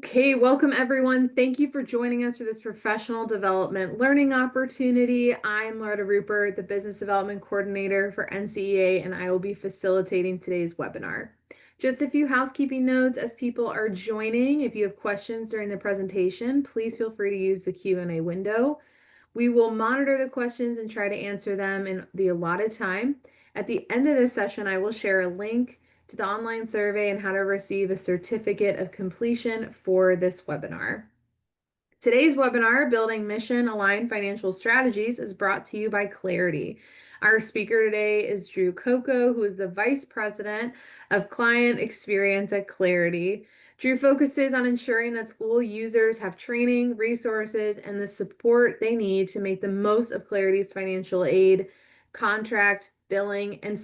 Okay, welcome everyone. Thank you for joining us for this professional development learning opportunity. I'm Loretta Rupert, the Business Development Coordinator for NCEA, and I will be facilitating today's webinar. Just a few housekeeping notes as people are joining. If you have questions during the presentation, please feel free to use the Q&A window. We will monitor the questions and try to answer them in the allotted time. At the end of this session, I will share a link to the online survey and how to receive a certificate of completion for this webinar. Today's webinar, Building Mission Aligned Financial Strategies, is brought to you by Clarity. Our speaker today is Drew Coco, who is the Vice President of Client Experience at Clarity. Drew focuses on ensuring that school users have training, resources, and the support they need to make the most of Clarity's financial aid, contract, billing, and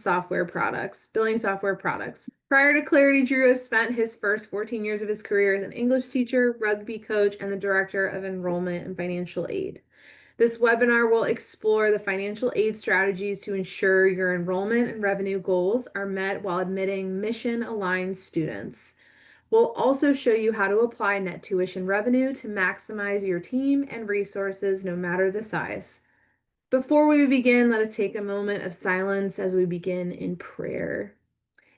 billing software products. Prior to Clarity, Drew has spent his first 14 years of his career as an English teacher, rugby coach, and the director of enrollment and financial aid. This webinar will explore the financial aid strategies to ensure your enrollment and revenue goals are met while admitting mission-aligned students. We'll also show you how to apply net tuition revenue to maximize your team and resources no matter the size. Before we begin, let us take a moment of silence as we begin in prayer.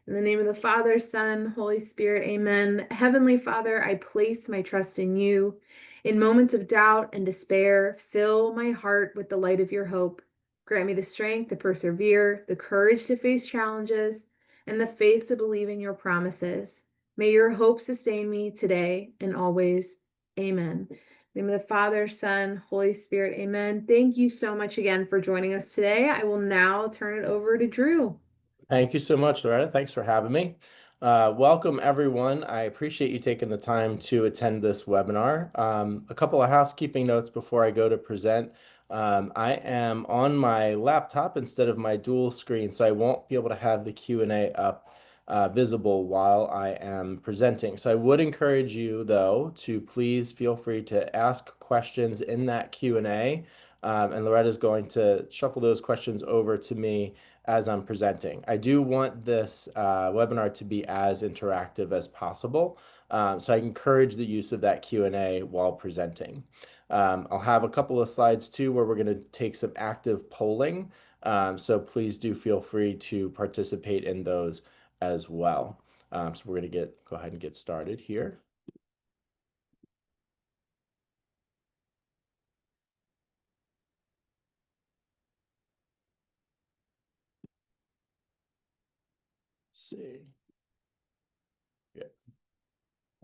In the name of the Father, Son, Holy Spirit, amen. Heavenly Father, I place my trust in you. In moments of doubt and despair, fill my heart with the light of your hope. Grant me the strength to persevere, the courage to face challenges, and the faith to believe in your promises. May your hope sustain me today and always. Amen. In the name of the Father, Son, Holy Spirit, amen. Thank you so much again for joining us today. I will now turn it over to Drew. Thank you so much, Loretta. Thanks for having me. Welcome, everyone. I appreciate you taking the time to attend this webinar. A couple of housekeeping notes before I go to present. I am on my laptop instead of my dual screen, so I won't be able to have the Q&A up visible while I am presenting. So I would encourage you, though, to please feel free to ask questions in that Q&A, and Loretta is going to shuffle those questions over to me as I'm presenting. I do want this webinar to be as interactive as possible, so I encourage the use of that Q&A while presenting. I'll have a couple of slides too where we're going to take some active polling, so please do feel free to participate in those as well. So we're going to go ahead and get started here. Let's see. Good.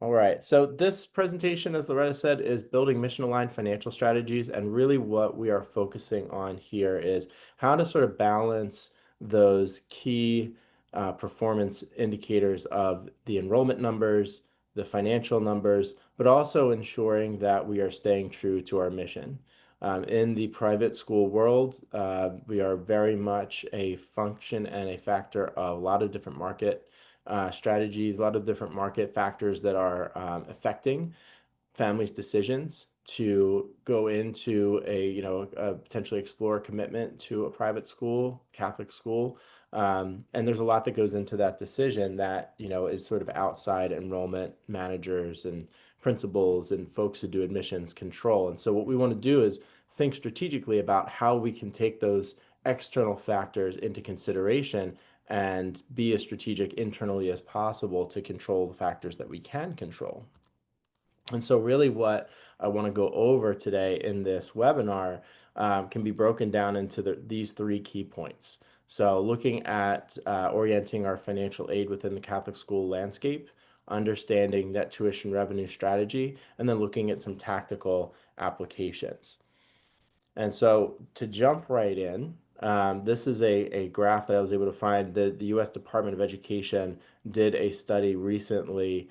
All right, so this presentation, as Loretta said, is building mission-aligned financial strategies, and really what we are focusing on here is how to sort of balance those key performance indicators of the enrollment numbers, the financial numbers, but also ensuring that we are staying true to our mission. In the private school world, we are very much a function and a factor of a lot of different market strategies, a lot of different market factors that are affecting families' decisions to go into potentially explore a commitment to a private school, Catholic school. And there's a lot that goes into that decision that, is sort of outside enrollment managers and principals and folks who do admissions control. And so what we want to do is think strategically about how we can take those external factors into consideration and be as strategic internally as possible to control the factors that we can control. And so really what I want to go over today in this webinar can be broken down into these three key points. So looking at orienting our financial aid within the Catholic school landscape, understanding net tuition revenue strategy, and then looking at some tactical applications. And so to jump right in, this is a graph that I was able to find. The U.S. Department of Education did a study recently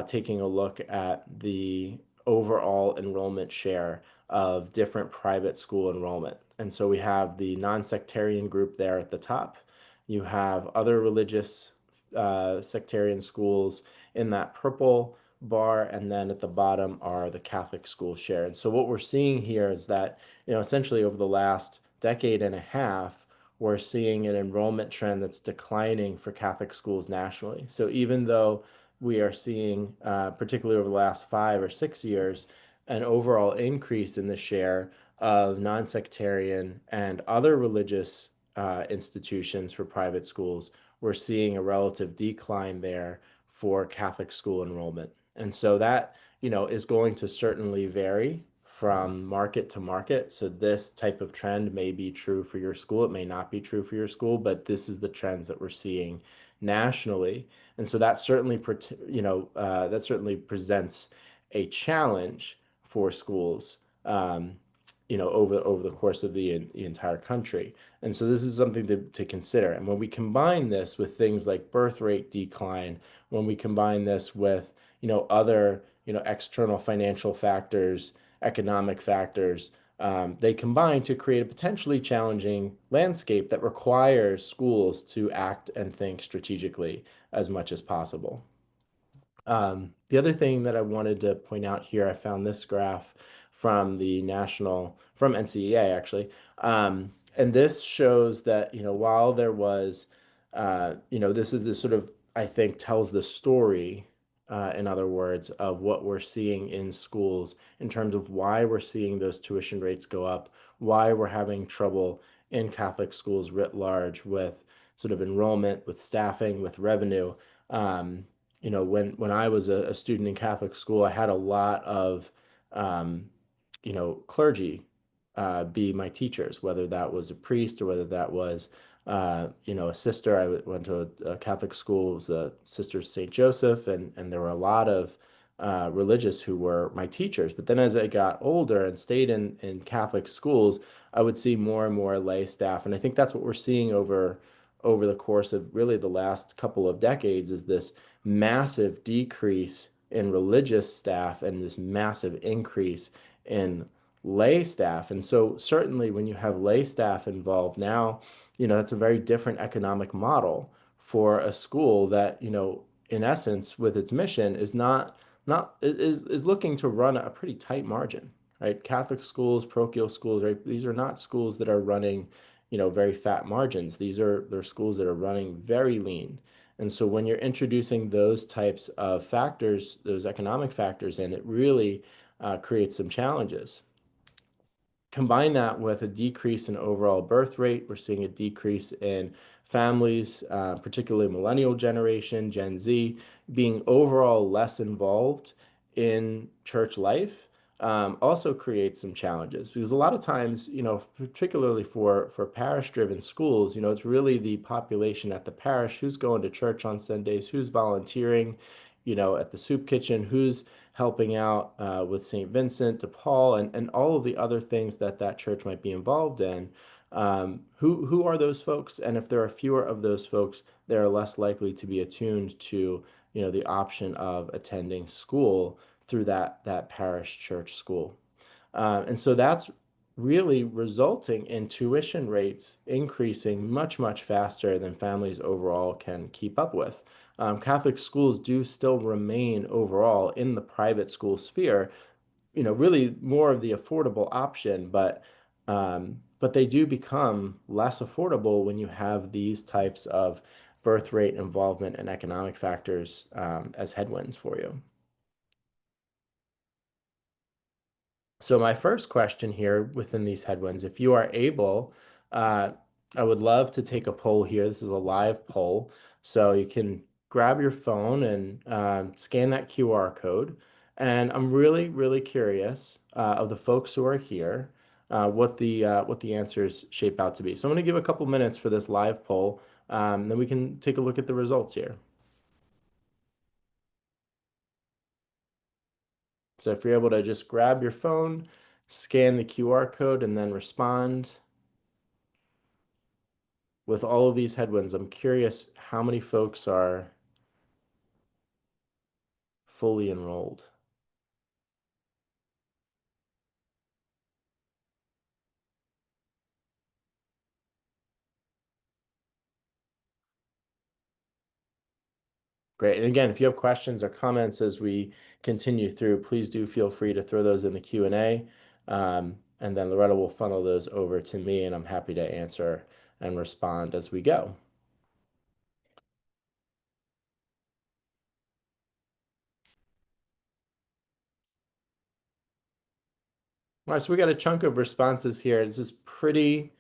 taking a look at the overall enrollment share of different private school enrollment. And so we have the non-sectarian group there at the top. You have other religious sectarian schools in that purple bar, and then at the bottom are the Catholic school share. And so what we're seeing here is that, essentially over the last decade and a half, we're seeing an enrollment trend that's declining for Catholic schools nationally. So even though we are seeing, particularly over the last 5 or 6 years, an overall increase in the share of non-sectarian and other religious institutions for private schools. We're seeing a relative decline there for Catholic school enrollment. And so that, is going to certainly vary from market to market. So this type of trend may be true for your school. It may not be true for your school, but this is the trends that we're seeing nationally. And so that certainly, that certainly presents a challenge for schools, over the course of the entire country. And so this is something to consider. And when we combine this with things like birth rate decline, when we combine this with, other, external financial factors, economic factors, they combine to create a potentially challenging landscape that requires schools to act and think strategically as much as possible. The other thing that I wanted to point out here, I found this graph from NCEA actually. And this shows that, while there was, this is this sort of, I think, tells the story, in other words, of what we're seeing in schools in terms of why we're seeing those tuition rates go up, why we're having trouble in Catholic schools writ large with sort of enrollment, with staffing, with revenue. Um, when I was a student in Catholic school, I had a lot of, um, clergy be my teachers, whether that was a priest or whether that was, a sister. Went to a Catholic school, it was the Sisters St. Joseph, and there were a lot of religious who were my teachers. But then as I got older and stayed in Catholic schools, I would see more and more lay staff. And I think that's what we're seeing over the course of really the last couple of decades is this massive decrease in religious staff and this massive increase in lay staff. And so certainly when you have lay staff involved now, that's a very different economic model for a school that, in essence, with its mission is looking to run a pretty tight margin, right? Catholic schools, parochial schools, right? These are not schools that are running, very fat margins. They're schools that are running very lean. And so when you're introducing those types of factors, those economic factors in, it really creates some challenges. Combine that with a decrease in overall birth rate. We're seeing a decrease in families, particularly millennial generation, Gen Z, being overall less involved in church life. Also creates some challenges because a lot of times, particularly for parish-driven schools, it's really the population at the parish who's going to church on Sundays, who's volunteering, at the soup kitchen, who's helping out with St. Vincent de Paul and all of the other things that church might be involved in. Who are those folks? And if there are fewer of those folks, they're less likely to be attuned to, the option of attending school through that parish church school. And so that's really resulting in tuition rates increasing much, much faster than families overall can keep up with. Catholic schools do still remain overall in the private school sphere, really more of the affordable option, but they do become less affordable when you have these types of birth rate involvement and economic factors as headwinds for you. So my first question here within these headwinds, if you are able, uh, I would love to take a poll here. This is a live poll. So you can grab your phone and scan that QR code. And I'm really, really curious of the folks who are here, what the answers shape out to be. So I'm going to give a couple minutes for this live poll. Then we can take a look at the results here. So if you're able to just grab your phone, scan the QR code, and then respond with all of these headwinds, I'm curious how many folks are fully enrolled. Great. And again, if you have questions or comments as we continue through, please do feel free to throw those in the Q&A. And then Loretta will funnel those over to me, and I'm happy to answer and respond as we go. All right, so we got a chunk of responses here. This is pretty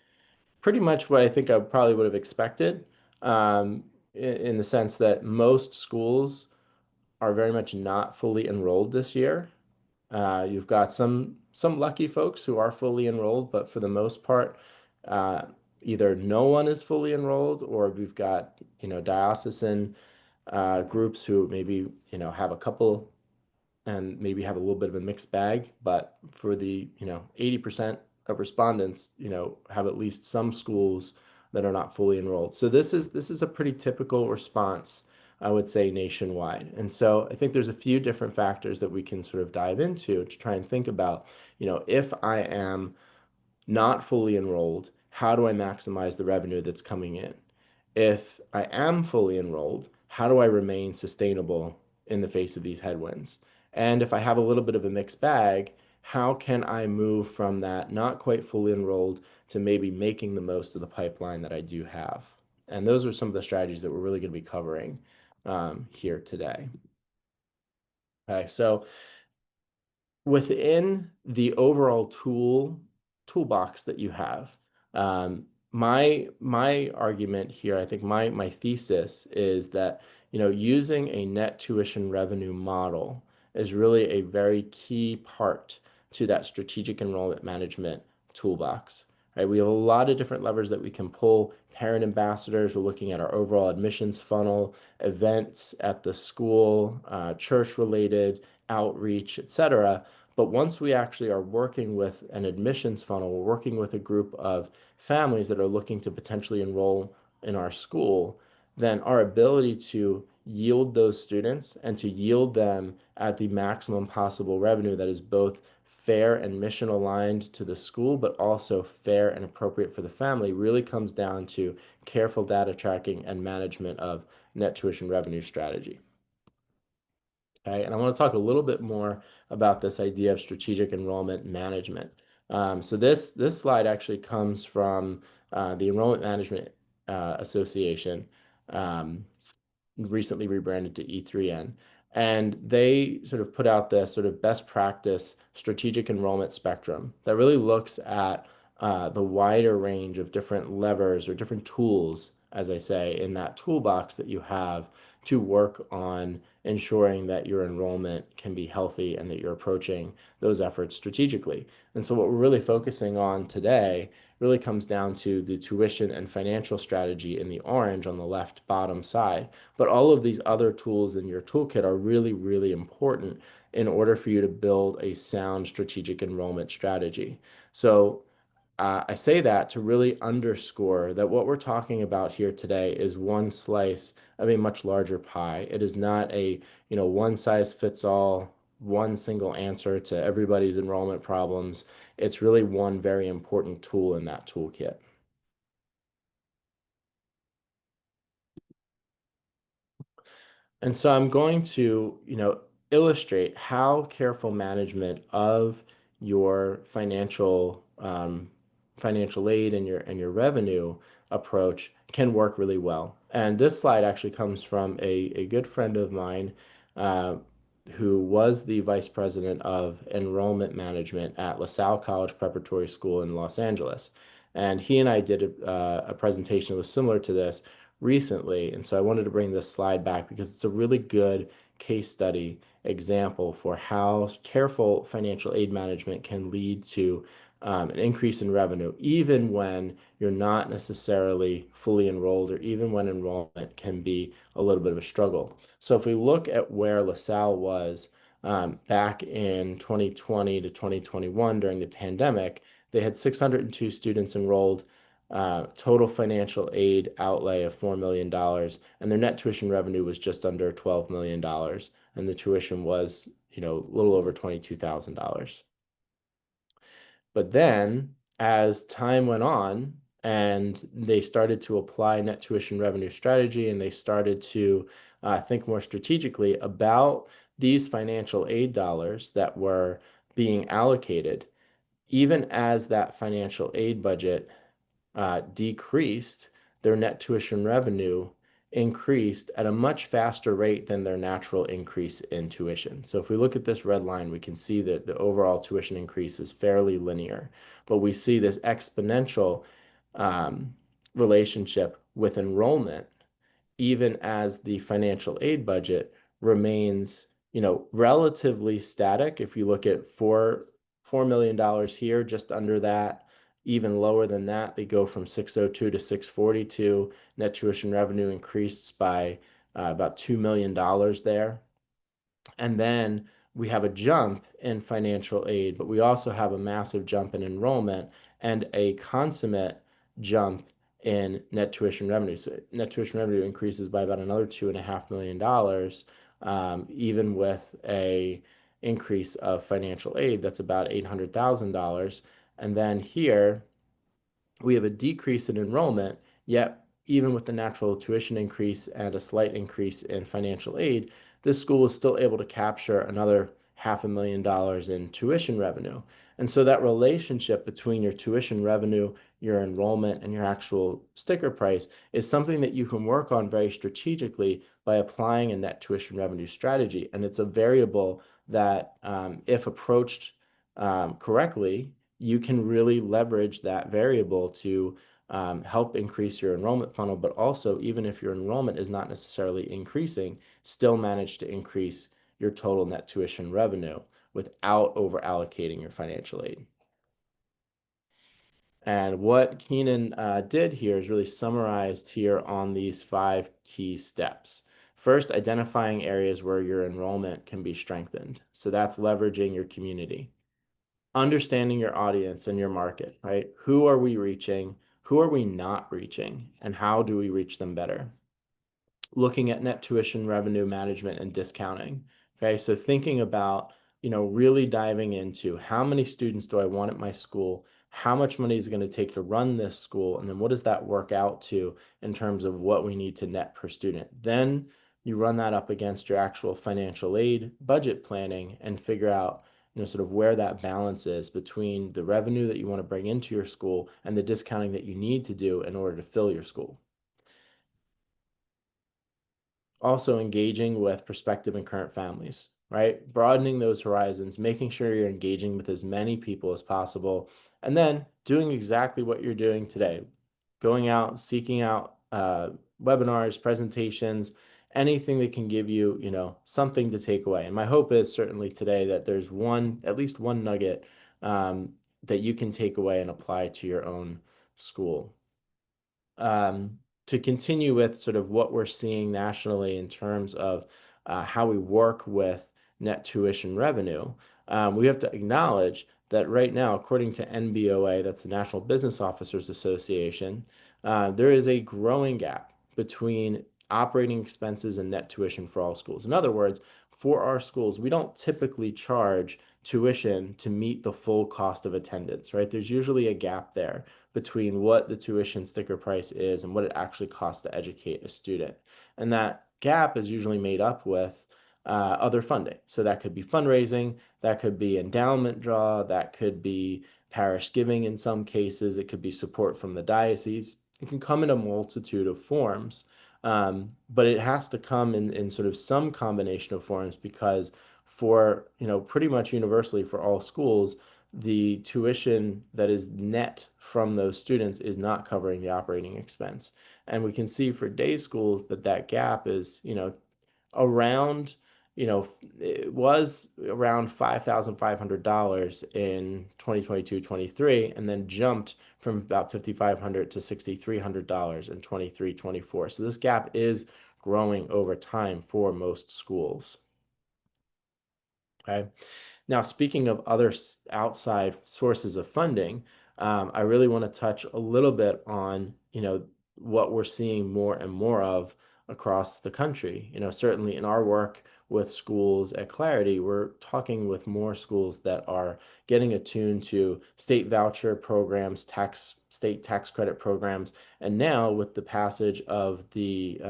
much what I think I probably would have expected, in the sense that most schools are very much not fully enrolled this year. You've got some lucky folks who are fully enrolled, but for the most part, uh, either no one is fully enrolled, or we've got diocesan groups who maybe have a couple and maybe have a little bit of a mixed bag. But for the 80% of respondents, have at least some schools that are not fully enrolled. So this is a pretty typical response, I would say, nationwide. And so I think there's a few different factors that we can sort of dive into to try and think about, if I am not fully enrolled, how do I maximize the revenue that's coming in? If I am fully enrolled, how do I remain sustainable in the face of these headwinds? And if I have a little bit of a mixed bag, how can I move from that not quite fully enrolled to maybe making the most of the pipeline that I do have? And those are some of the strategies that we're really going to be covering here today. Okay, so within the overall toolbox that you have, my argument here, I think my thesis is that using a net tuition revenue model is really a very key part to that strategic enrollment management toolbox. Right? We have a lot of different levers that we can pull. Parent ambassadors, we're looking at our overall admissions funnel, events at the school, church related outreach, etc. But once we actually are working with an admissions funnel, we're working with a group of families that are looking to potentially enroll in our school, then our ability to yield those students and to yield them at the maximum possible revenue that is both fair and mission aligned to the school, but also fair and appropriate for the family really comes down to careful data tracking and management of net tuition revenue strategy. Okay, and I want to talk a little bit more about this idea of strategic enrollment management. So this slide actually comes from the Enrollment Management Association, um, recently rebranded to E3N. And they sort of put out this sort of best practice strategic enrollment spectrum that really looks at the wider range of different levers or different tools, as I say, in that toolbox that you have to work on ensuring that your enrollment can be healthy and that you're approaching those efforts strategically. And so what we're really focusing on today really comes down to the tuition and financial strategy in the orange on the left bottom side. But all of these other tools in your toolkit are really, really important in order for you to build a sound strategic enrollment strategy. So I say that to really underscore that what we're talking about here today is one slice of a much larger pie. It is not a, one size fits all, one single answer to everybody's enrollment problems. It's really one very important tool in that toolkit. And so I'm going to, illustrate how careful management of your financial aid and your revenue approach can work really well. And this slide actually comes from a good friend of mine, uh, who was the vice president of enrollment management at LaSalle College Preparatory School in Los Angeles. And he and I did a presentation that was similar to this recently. And so I wanted to bring this slide back because it's a really good case study example for how careful financial aid management can lead to an increase in revenue, even when you're not necessarily fully enrolled or even when enrollment can be a little bit of a struggle. So if we look at where LaSalle was back in 2020 to 2021 during the pandemic, they had 602 students enrolled, total financial aid outlay of $4 million, and their net tuition revenue was just under $12 million, and the tuition was, a little over $22,000. But then, as time went on, and they started to apply net tuition revenue strategy, and they started to think more strategically about these financial aid dollars that were being allocated, even as that financial aid budget decreased, their net tuition revenue increased at a much faster rate than their natural increase in tuition. So if we look at this red line, we can see that the overall tuition increase is fairly linear, but we see this exponential um, relationship with enrollment, even as the financial aid budget remains, relatively static. If you look at $4 million here, just under that, even lower than that, they go from 602 to 642. Net tuition revenue increased by about $2 million there. And then we have a jump in financial aid, but we also have a massive jump in enrollment and a consummate jump in net tuition revenue. So net tuition revenue increases by about another $2.5 million, even with a increase of financial aid that's about $800,000. And then here we have a decrease in enrollment, yet even with the natural tuition increase and a slight increase in financial aid, this school is still able to capture another $500,000 in tuition revenue. And so that relationship between your tuition revenue, your enrollment, and your actual sticker price is something that you can work on very strategically by applying a net tuition revenue strategy. And it's a variable that, if approached correctly, you can really leverage that variable to help increase your enrollment funnel, but also, even if your enrollment is not necessarily increasing, still manage to increase your total net tuition revenue without over allocating your financial aid. And what Keenan did here is really summarized here on these 5 key steps. First, identifying areas where your enrollment can be strengthened. So that's leveraging your community. Understanding your audience and your market, right? Who are we reaching? Who are we not reaching? And how do we reach them better? Looking at net tuition revenue management and discounting. Okay, so thinking about, really diving into how many students do I want at my school? How much money is it going to take to run this school? And then what does that work out to in terms of what we need to net per student? Then you run that up against your actual financial aid budget planning and figure out, sort of where that balance is between the revenue that you want to bring into your school and the discounting that you need to do in order to fill your school. Also engaging with prospective and current families, right? Broadening those horizons, making sure you're engaging with as many people as possible, and then doing exactly what you're doing today, going out, seeking out webinars, presentations, anything that can give you, something to take away. And my hope is certainly today that there's at least one nugget that you can take away and apply to your own school. To continue with sort of what we're seeing nationally in terms of how we work with net tuition revenue, we have to acknowledge that right now, according to NBOA, that's the National Business Officers Association, there is a growing gap between operating expenses and net tuition for all schools. In other words, for our schools, we don't typically charge tuition to meet the full cost of attendance, right? There's usually a gap there between what the tuition sticker price is and what it actually costs to educate a student. And that gap is usually made up with other funding. So that could be fundraising, that could be endowment draw, that could be parish giving in some cases, it could be support from the diocese. It can come in a multitude of forms, but it has to come in sort of some combination of forms because for, pretty much universally for all schools, the tuition that is net from those students is not covering the operating expense. And we can see for day schools that gap is, around, it was around $5,500 in 2022-23, and then jumped from about $5,500 to $6,300 in 23-24. So this gap is growing over time for most schools. Okay. Now, speaking of other outside sources of funding, I really want to touch a little bit on, what we're seeing more and more of across the country. Certainly in our work with schools at Clarity, we're talking with more schools that are getting attuned to state voucher programs, state tax credit programs, and now with the passage of the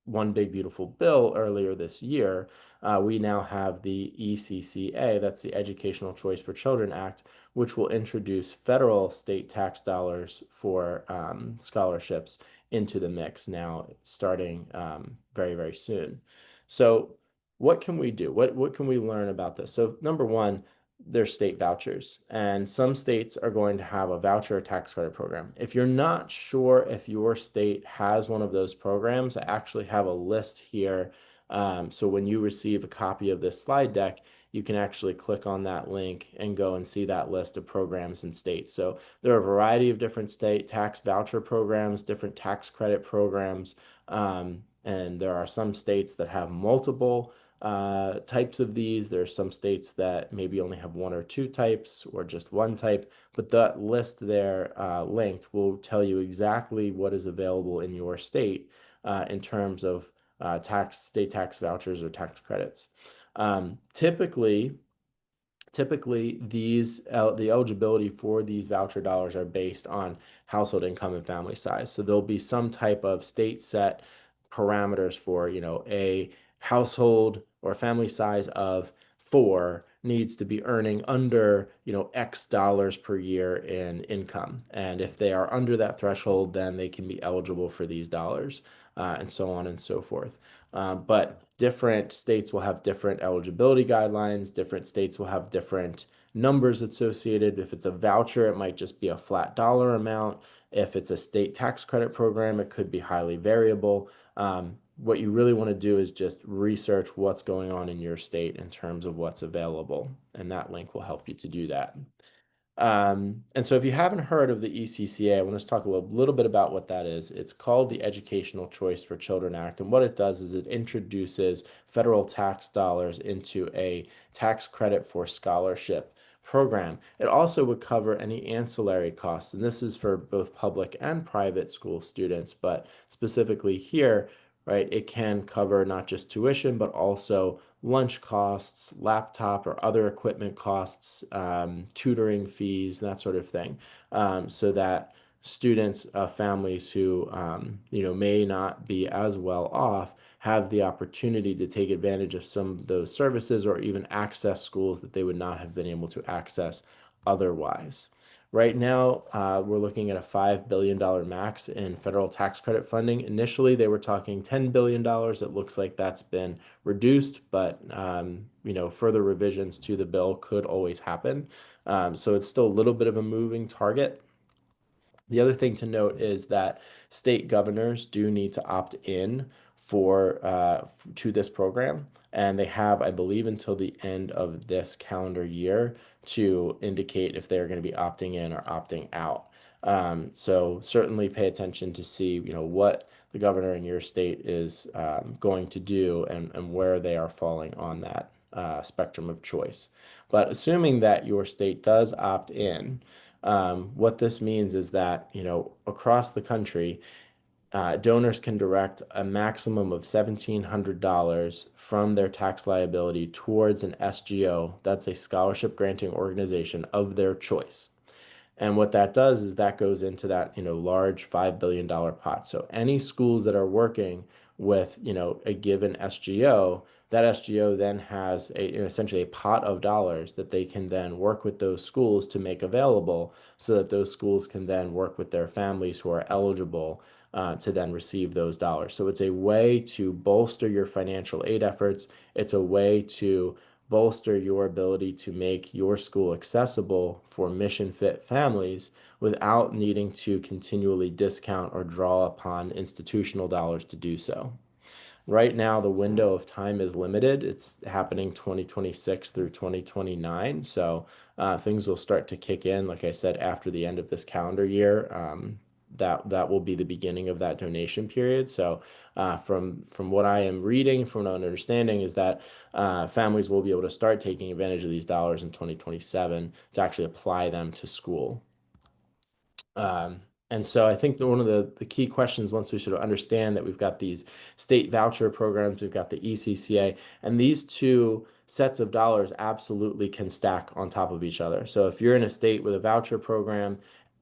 One Big Beautiful Bill earlier this year, we now have the ECCA, that's the Educational Choice for Children Act, which will introduce federal state tax dollars for scholarships into the mix now, starting very, very soon. So what can we do? What can we learn about this? So number one, there's state vouchers, and some states are going to have a voucher or tax credit program. If you're not sure if your state has one of those programs, I actually have a list here. So when you receive a copy of this slide deck, you can actually click on that link and go and see that list of programs and states. So there are a variety of different state tax voucher programs, different tax credit programs, and there are some states that have multiple types of these. There are some states that maybe only have one or two types or just one type, but that list there linked will tell you exactly what is available in your state in terms of state tax vouchers or tax credits. Typically, the eligibility for these voucher dollars are based on household income and family size. So there'll be some type of state set parameters for, a household or family size of 4 needs to be earning under, X dollars per year in income. And if they are under that threshold, then they can be eligible for these dollars, and so on and so forth. But different states will have different eligibility guidelines. Different states will have different numbers associated. If it's a voucher, it might just be a flat dollar amount. If it's a state tax credit program, it could be highly variable. What you really want to do is just research what's going on in your state in terms of what's available, and that link will help you to do that. And so if you haven't heard of the ECCA, I want to talk a little bit about what that is. It's called the Educational Choice for Children Act. And what it does is it introduces federal tax dollars into a tax credit for scholarship program. It also would cover any ancillary costs. And this is for both public and private school students, but specifically here, right, it can cover not just tuition, but also lunch costs, laptop or other equipment costs, tutoring fees, that sort of thing, so that students, families who may not be as well off have the opportunity to take advantage of some of those services or even access schools that they would not have been able to access otherwise. Right now, we're looking at a $5 billion max in federal tax credit funding. Initially, they were talking $10 billion. It looks like that's been reduced, but further revisions to the bill could always happen. So it's still a little bit of a moving target. The other thing to note is that state governors do need to opt in to this program, and they have, I believe, until the end of this calendar year to indicate if they're going to be opting in or opting out. So certainly pay attention to see, what the governor in your state is going to do and where they are falling on that spectrum of choice. But assuming that your state does opt in, what this means is that, across the country, donors can direct a maximum of $1,700 from their tax liability towards an SGO, that's a scholarship granting organization of their choice. And what that does is that goes into that, large $5 billion pot. So any schools that are working with, a given SGO, that SGO then has essentially a pot of dollars that they can then work with those schools to make available so that those schools can then work with their families who are eligible to then receive those dollars. So it's a way to bolster your financial aid efforts. It's a way to bolster your ability to make your school accessible for mission fit families without needing to continually discount or draw upon institutional dollars to do so. Right now, the window of time is limited. It's happening 2026 through 2029. So things will start to kick in, like I said, after the end of this calendar year. That will be the beginning of that donation period. So from what I am reading, from what I'm understanding, is that families will be able to start taking advantage of these dollars in 2027 to actually apply them to school. And so I think that one of the key questions, once we sort of understand that we've got these state voucher programs, we've got the ECCA, and these two sets of dollars absolutely can stack on top of each other. So if you're in a state with a voucher program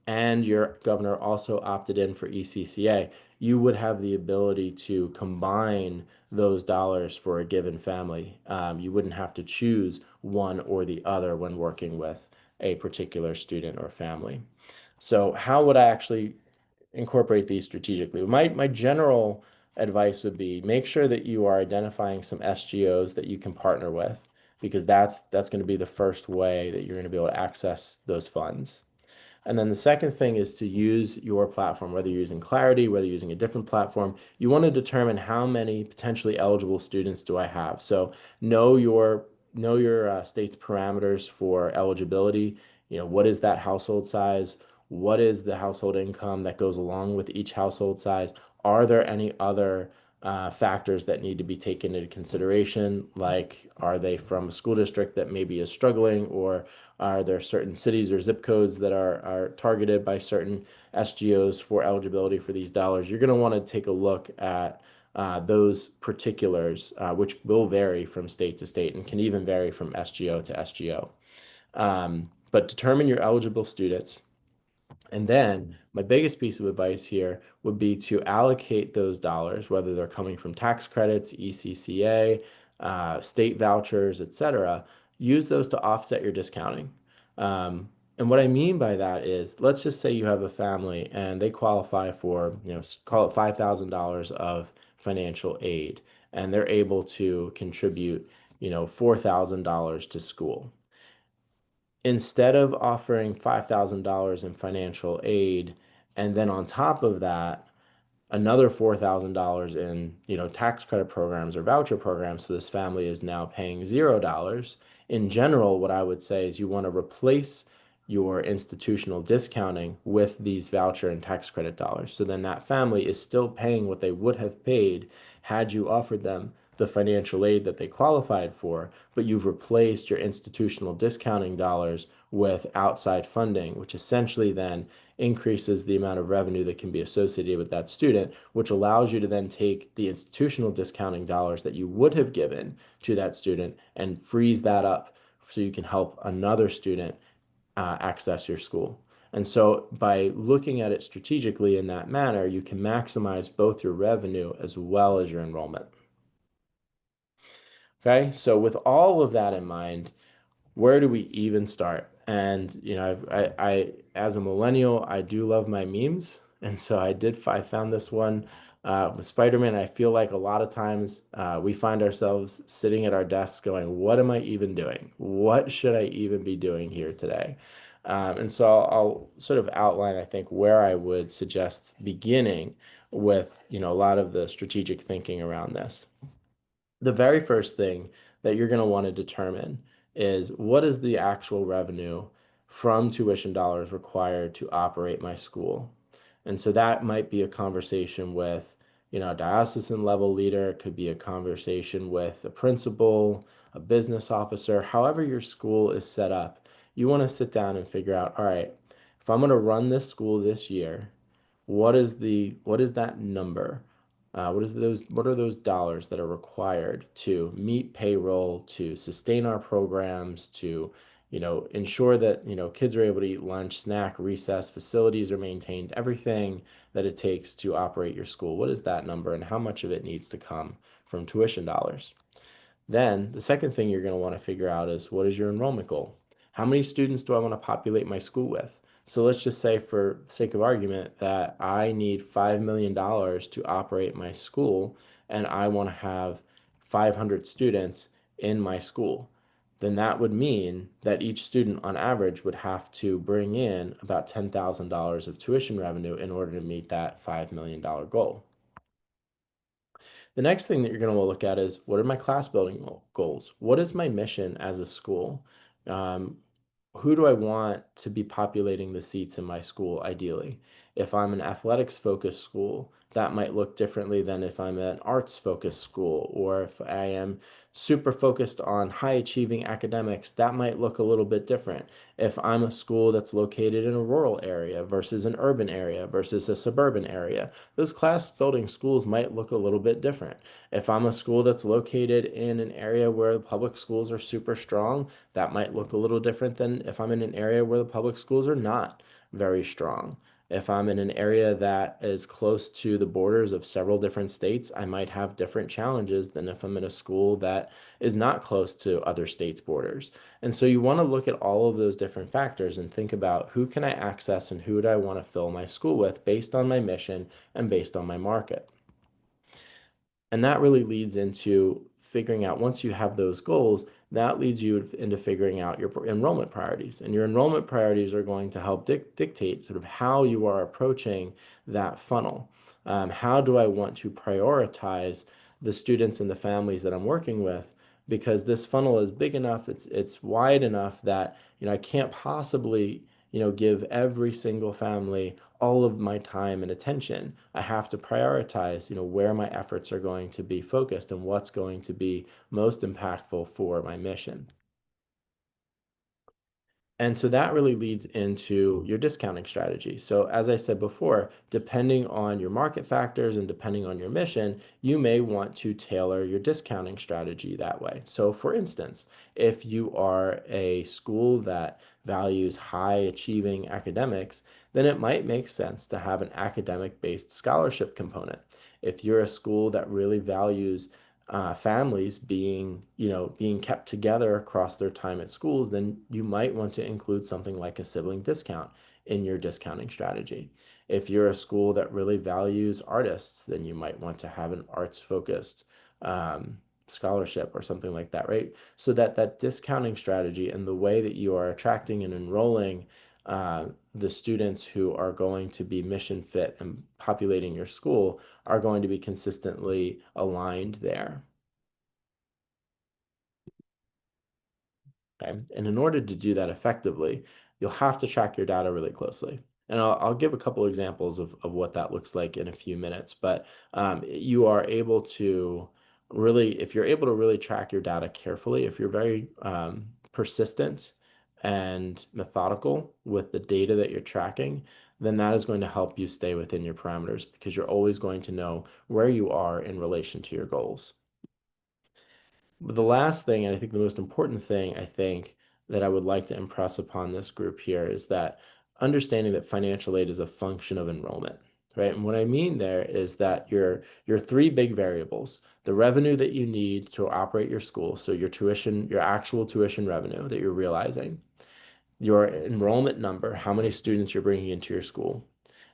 and your governor also opted in for ECCA, you would have the ability to combine those dollars for a given family. You wouldn't have to choose one or the other when working with a particular student or family. So how would I actually incorporate these strategically. My general advice would be make sure that you are identifying some SGOs that you can partner with, because that's going to be the first way that you're going to be able to access those funds. And then the second thing is to use your platform, whether you're using Clarity, whether you're using a different platform. You want to determine how many potentially eligible students do I have. So know your state's parameters for eligibility. What is that household size? What is the household income that goes along with each household size? Are there any other factors that need to be taken into consideration? Like, are they from a school district that maybe is struggling, or are there certain cities or zip codes that are targeted by certain SGOs for eligibility for these dollars? You're going to want to take a look at those particulars, which will vary from state to state and can even vary from SGO to SGO. But determine your eligible students. And then my biggest piece of advice here would be to allocate those dollars, whether they're coming from tax credits, ECCA, state vouchers, etc. Use those to offset your discounting. And what I mean by that is, let's just say you have a family and they qualify for, call it $5,000 of financial aid, and they're able to contribute, $4,000 to school. Instead of offering $5,000 in financial aid, and then on top of that, another $4,000 in, tax credit programs or voucher programs, so this family is now paying $0. In general, what I would say is you want to replace your institutional discounting with these voucher and tax credit dollars. So then that family is still paying what they would have paid had you offered them the financial aid that they qualified for, but you've replaced your institutional discounting dollars with outside funding, which essentially then increases the amount of revenue that can be associated with that student, which allows you to then take the institutional discounting dollars that you would have given to that student and freeze that up so you can help another student access your school. And so by looking at it strategically in that manner, you can maximize both your revenue as well as your enrollment. Okay, so with all of that in mind, where do we even start? And as a millennial, I do love my memes, and so I found this one with Spider-Man. I feel like a lot of times we find ourselves sitting at our desks going, "What am I even doing? What should I even be doing here today?" And so I'll sort of outline, I think, where I would suggest beginning with, a lot of the strategic thinking around this. The very first thing that you're going to want to determine is, what is the actual revenue from tuition dollars required to operate my school? And so that might be a conversation with, a diocesan level leader. It could be a conversation with a principal, a business officer, however your school is set up. You want to sit down and figure out, all right, if I'm going to run this school this year, what is that number? What are those dollars that are required to meet payroll, to sustain our programs, to, ensure that, kids are able to eat lunch, snack, recess, facilities are maintained, everything that it takes to operate your school. What is that number, and how much of it needs to come from tuition dollars? Then the second thing you're going to want to figure out is, what is your enrollment goal? How many students do I want to populate my school with? So let's just say, for the sake of argument, that I need $5 million to operate my school, and I want to have 500 students in my school. Then that would mean that each student on average would have to bring in about $10,000 of tuition revenue in order to meet that $5 million goal. The next thing that you're going to look at is, what are my class building goals? What is my mission as a school? Um, who do I want to be populating the seats in my school, ideally? If I'm an athletics focused school, that might look differently than if I'm an arts focused school, or if I am super focused on high achieving academics, that might look a little bit different. If I'm a school that's located in a rural area versus an urban area versus a suburban area, those class building schools might look a little bit different. If I'm a school that's located in an area where the public schools are super strong, that might look a little different than if I'm in an area where the public schools are not very strong. If I'm in an area that is close to the borders of several different states, I might have different challenges than if I'm in a school that is not close to other states' borders. And so you want to look at all of those different factors and think about who can I access and who do I want to fill my school with based on my mission and based on my market. And that really leads into figuring out, once you have those goals, that leads you into figuring out your enrollment priorities. And your enrollment priorities are going to help dictate sort of how you are approaching that funnel. How do I want to prioritize the students and the families that I'm working with? Because this funnel is big enough, it's wide enough that I can't possibly give every single family all of my time and attention. I have to prioritize, where my efforts are going to be focused and what's going to be most impactful for my mission. And so that really leads into your discounting strategy. So, as I said before, depending on your market factors and depending on your mission, you may want to tailor your discounting strategy that way. So, for instance, if you are a school that values high achieving academics, then it might make sense to have an academic-based scholarship component. If you're a school that really values families being kept together across their time at schools, then you might want to include something like a sibling discount in your discounting strategy. If you're a school that really values artists, then you might want to have an arts focused scholarship or something like that, right? So that discounting strategy and the way that you are attracting and enrolling the students who are going to be mission fit and populating your school are going to be consistently aligned there. Okay. And in order to do that effectively, you'll have to track your data really closely. And I'll give a couple examples of what that looks like in a few minutes. But you are able to really, if you're able to really track your data carefully, if you're very persistent and methodical with the data that you're tracking, then that is going to help you stay within your parameters because you're always going to know where you are in relation to your goals. But the last thing, and I think the most important thing, I think, that I would like to impress upon this group here is that understanding that financial aid is a function of enrollment, right? And what I mean there is that your three big variables, the revenue that you need to operate your school, so your tuition, your actual tuition revenue that you're realizing, your enrollment number, how many students you're bringing into your school,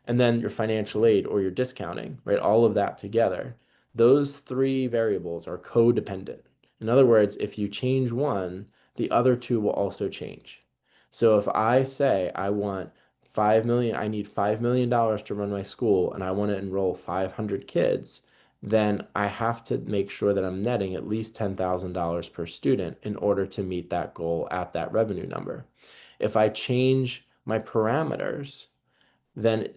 and then your financial aid or your discounting, right? All of that together. Those three variables are codependent. In other words, if you change one, the other two will also change. So if I say I want 5 million, I need $5 million to run my school and I want to enroll 500 kids, then I have to make sure that I'm netting at least $10,000 per student in order to meet that goal at that revenue number. If I change my parameters, then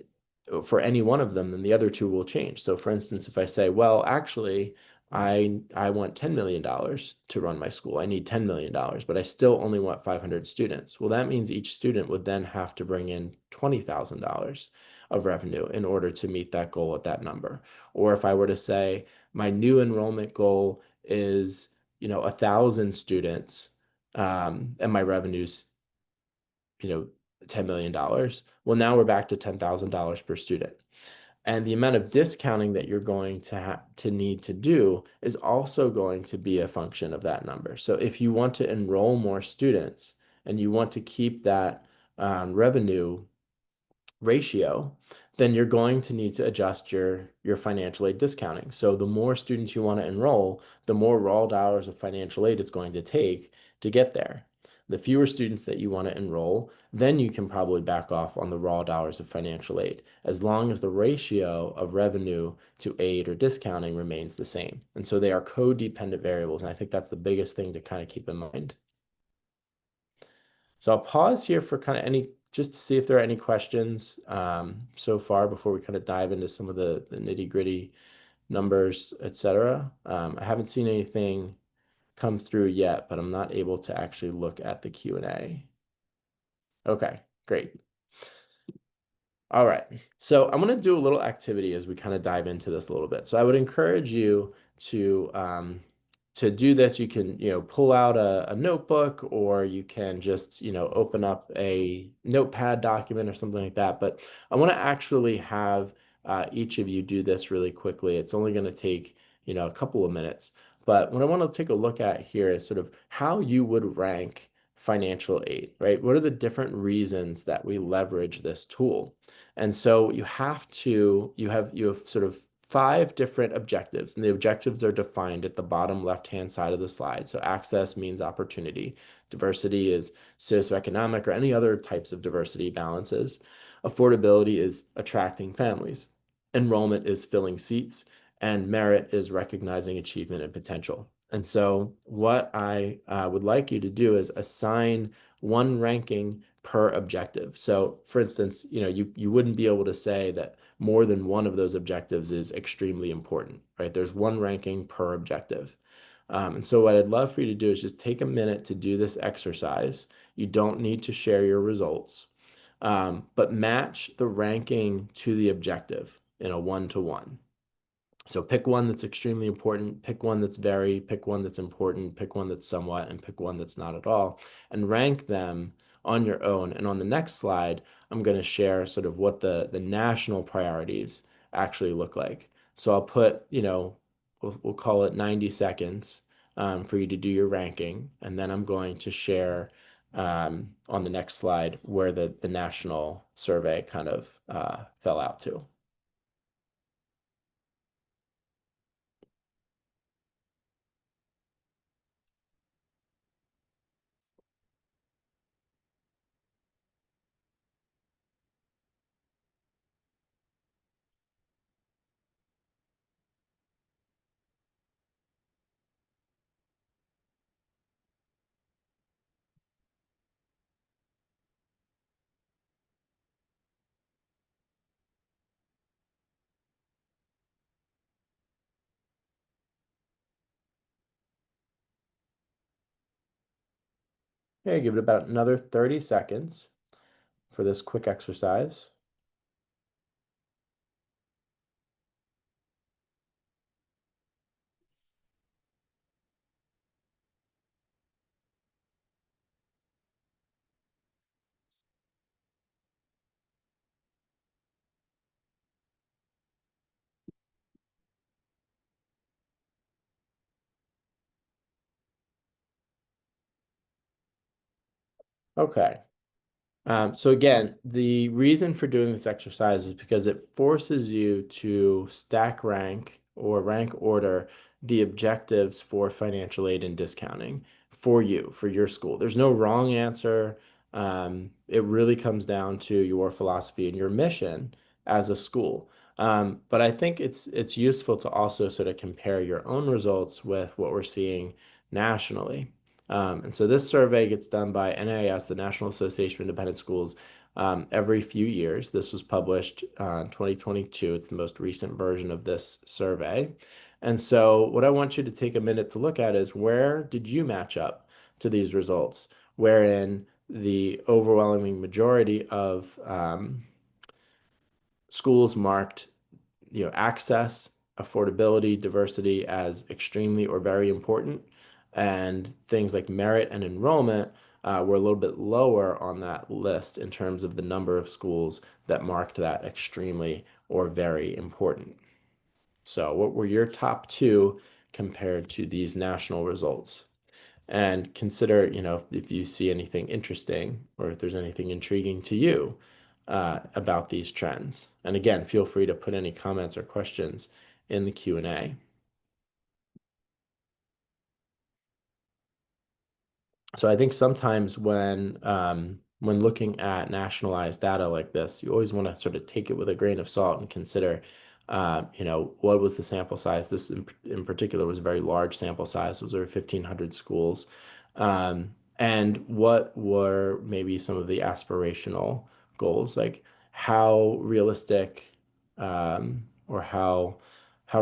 for any one of them, then the other two will change. So for instance, if I say, well, actually, I want $10 million to run my school. I need $10 million, but I still only want 500 students. Well, that means each student would then have to bring in $20,000 of revenue in order to meet that goal at that number. Or if I were to say my new enrollment goal is, 1,000 students, and my revenues $10 million. Well, now we're back to $10,000 per student. And the amount of discounting that you're going to need to do is also going to be a function of that number. So if you want to enroll more students and you want to keep that revenue ratio, then you're going to need to adjust your financial aid discounting. So the more students you want to enroll, the more raw dollars of financial aid it's going to take to get there. The fewer students that you want to enroll, then you can probably back off on the raw dollars of financial aid, as long as the ratio of revenue to aid or discounting remains the same. And so they are codependent variables. And I think that's the biggest thing to kind of keep in mind. So I'll pause here for kind of just to see if there are any questions so far before we kind of dive into some of the nitty gritty numbers, etc. I haven't seen anything come through yet, but I'm not able to actually look at the Q&A. Okay, great. All right, so I'm going to do a little activity as we kind of dive into this a little bit. So I would encourage you to to do this, you can, pull out a notebook, or you can just, open up a notepad document or something like that. But I want to actually have each of you do this really quickly. It's only going to take, a couple of minutes. But what I want to take a look at here is sort of how you would rank financial aid, right? What are the different reasons that we leverage this tool? And so you have sort of five different objectives, and the objectives are defined at the bottom left-hand side of the slide. So access means opportunity. Diversity is socioeconomic or any other types of diversity balances. Affordability is attracting families. Enrollment is filling seats, and merit is recognizing achievement and potential. And so what I would like you to do is assign one ranking per objective. So for instance, you wouldn't be able to say that more than one of those objectives is extremely important, right? There's one ranking per objective. And so what I'd love for you to do is just take a minute to do this exercise. You don't need to share your results, but match the ranking to the objective in a one-to-one. So pick one that's extremely important, pick one that's very, pick one that's important, pick one that's somewhat, and pick one that's not at all, and rank them on your own. And on the next slide, I'm going to share sort of what the national priorities actually look like. So I'll put, we'll call it 90 seconds for you to do your ranking, and then I'm going to share on the next slide where the national survey kind of fell out to. Okay, give it about another 30 seconds for this quick exercise. Okay. So again, the reason for doing this exercise is because it forces you to stack rank or rank order the objectives for financial aid and discounting for you, for your school. There's no wrong answer. It really comes down to your philosophy and your mission as a school. But I think it's useful to also sort of compare your own results with what we're seeing nationally. And so this survey gets done by NAIS, the National Association of Independent Schools, every few years. This was published in 2022. It's the most recent version of this survey. And so what I want you to take a minute to look at is, where did you match up to these results? Wherein the overwhelming majority of schools marked access, affordability, diversity as extremely or very important, and things like merit and enrollment were a little bit lower on that list in terms of the number of schools that marked that extremely or very important. So what were your top two compared to these national results? And consider, if you see anything interesting or if there's anything intriguing to you about these trends. And again, feel free to put any comments or questions in the Q&A. So I think sometimes when looking at nationalized data like this, you always want to sort of take it with a grain of salt and consider, what was the sample size? This in particular was a very large sample size. It was over 1,500 schools. And what were maybe some of the aspirational goals? Like how realistic or how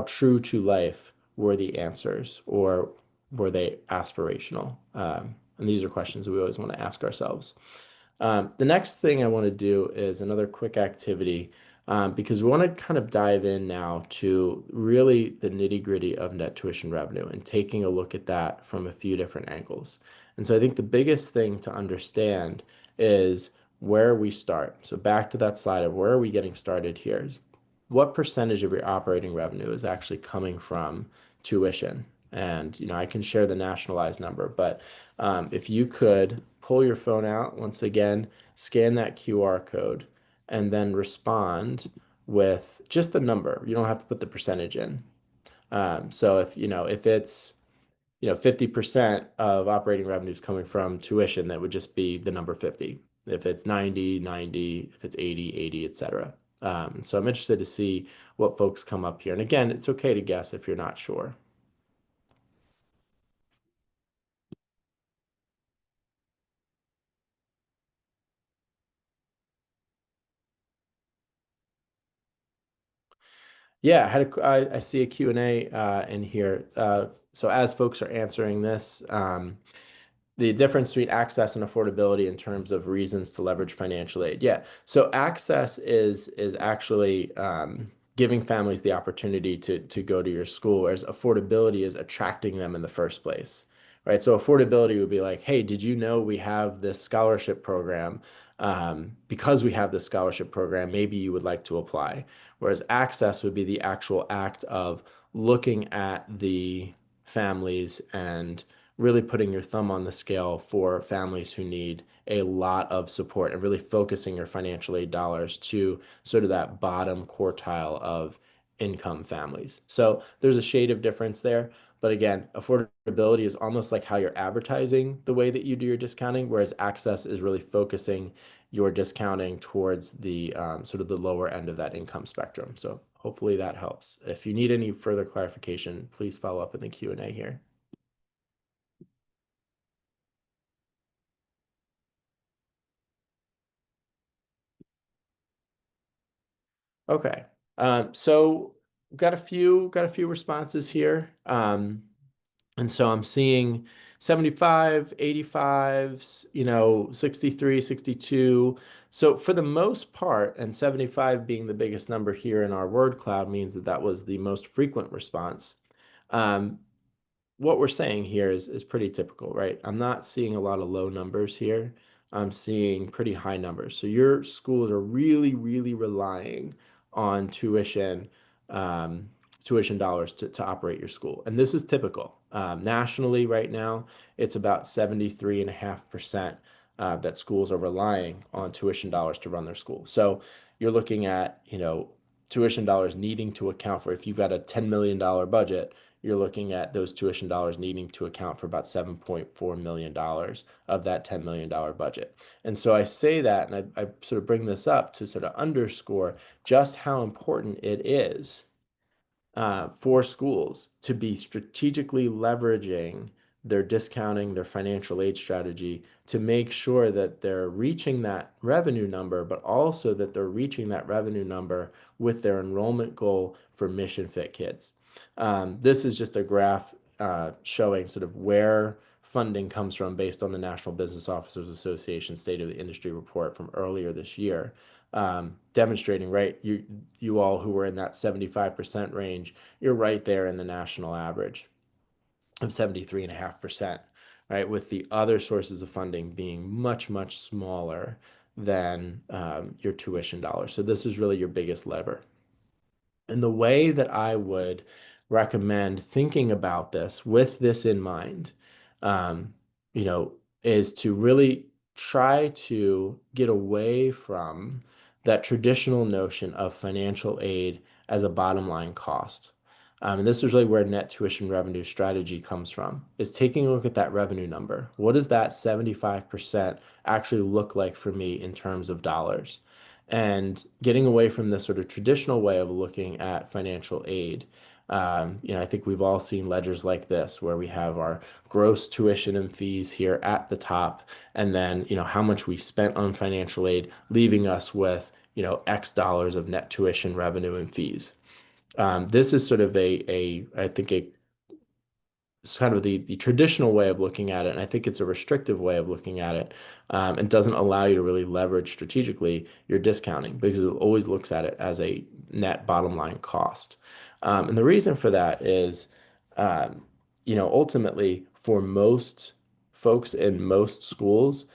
true to life were the answers, or were they aspirational? And these are questions that we always want to ask ourselves. The next thing I want to do is another quick activity. because we want to kind of dive in now to really the nitty-gritty of net tuition revenue and taking a look at that from a few different angles. And so I think the biggest thing to understand is where we start. So back to that slide of where are we getting started here is what percentage of your operating revenue is actually coming from tuition? And I can share the nationalized number, but if you could pull your phone out once again, scan that QR code, and then respond with just the number. You don't have to put the percentage in. So if it's 50% of operating revenue is coming from tuition, that would just be the number 50. If it's 90, 90, if it's 80, 80, etc. So I'm interested to see what folks come up here. And again, it's okay to guess if you're not sure. Yeah, I see a Q&A in here. So as folks are answering this, the difference between access and affordability in terms of reasons to leverage financial aid. Yeah. So access is actually giving families the opportunity to go to your school, whereas affordability is attracting them in the first place. Right. So affordability would be like, hey, did you know we have this scholarship program? Because we have this scholarship program, maybe you would like to apply. Whereas access would be the actual act of looking at the families and really putting your thumb on the scale for families who need a lot of support and really focusing your financial aid dollars to sort of that bottom quartile of income families. So there's a shade of difference there. But again, affordability is almost like how you're advertising the way that you do your discounting, whereas access is really focusing your discounting towards the sort of the lower end of that income spectrum. So hopefully that helps. If you need any further clarification, please follow up in the Q&A here. Okay. So got a few responses here. And so I'm seeing 75, 85s, 63, 62. So for the most part, and 75 being the biggest number here in our word cloud means that that was the most frequent response. Um, what we're saying here is pretty typical, right? I'm not seeing a lot of low numbers here. I'm seeing pretty high numbers. So your schools are really, really relying on um, tuition dollars to operate your school. And this is typical. Nationally, right now, it's about 73.5% that schools are relying on tuition dollars to run their school. So you're looking at, tuition dollars needing to account for if you've got a $10 million budget, you're looking at those tuition dollars needing to account for about $7.4 million of that $10 million budget. And so I say that, and I sort of bring this up to sort of underscore just how important it is for schools to be strategically leveraging their discounting, their financial aid strategy to make sure that they're reaching that revenue number, but also that they're reaching that revenue number with their enrollment goal for mission fit kids. This is just a graph showing sort of where funding comes from based on the National Business Officers Association State of the Industry report from earlier this year, demonstrating, right, you all who were in that 75% range, you're right there in the national average of 73.5%, right? With the other sources of funding being much, much smaller than your tuition dollars. So this is really your biggest lever. And the way that I would recommend thinking about this with this in mind, um, you know, is to really try to get away from that traditional notion of financial aid as a bottom line cost. And this is really where net tuition revenue strategy comes from, is taking a look at that revenue number. What does that 75% actually look like for me in terms of dollars? And getting away from this sort of traditional way of looking at financial aid. I think we've all seen ledgers like this where we have our gross tuition and fees here at the top, and then, how much we spent on financial aid, leaving us with, X dollars of net tuition revenue and fees. This is sort of I think, a it's kind of the traditional way of looking at it, and I think it's a restrictive way of looking at it, and doesn't allow you to really leverage strategically your discounting because it always looks at it as a net bottom line cost. And the reason for that is, um, ultimately for most folks in most schools,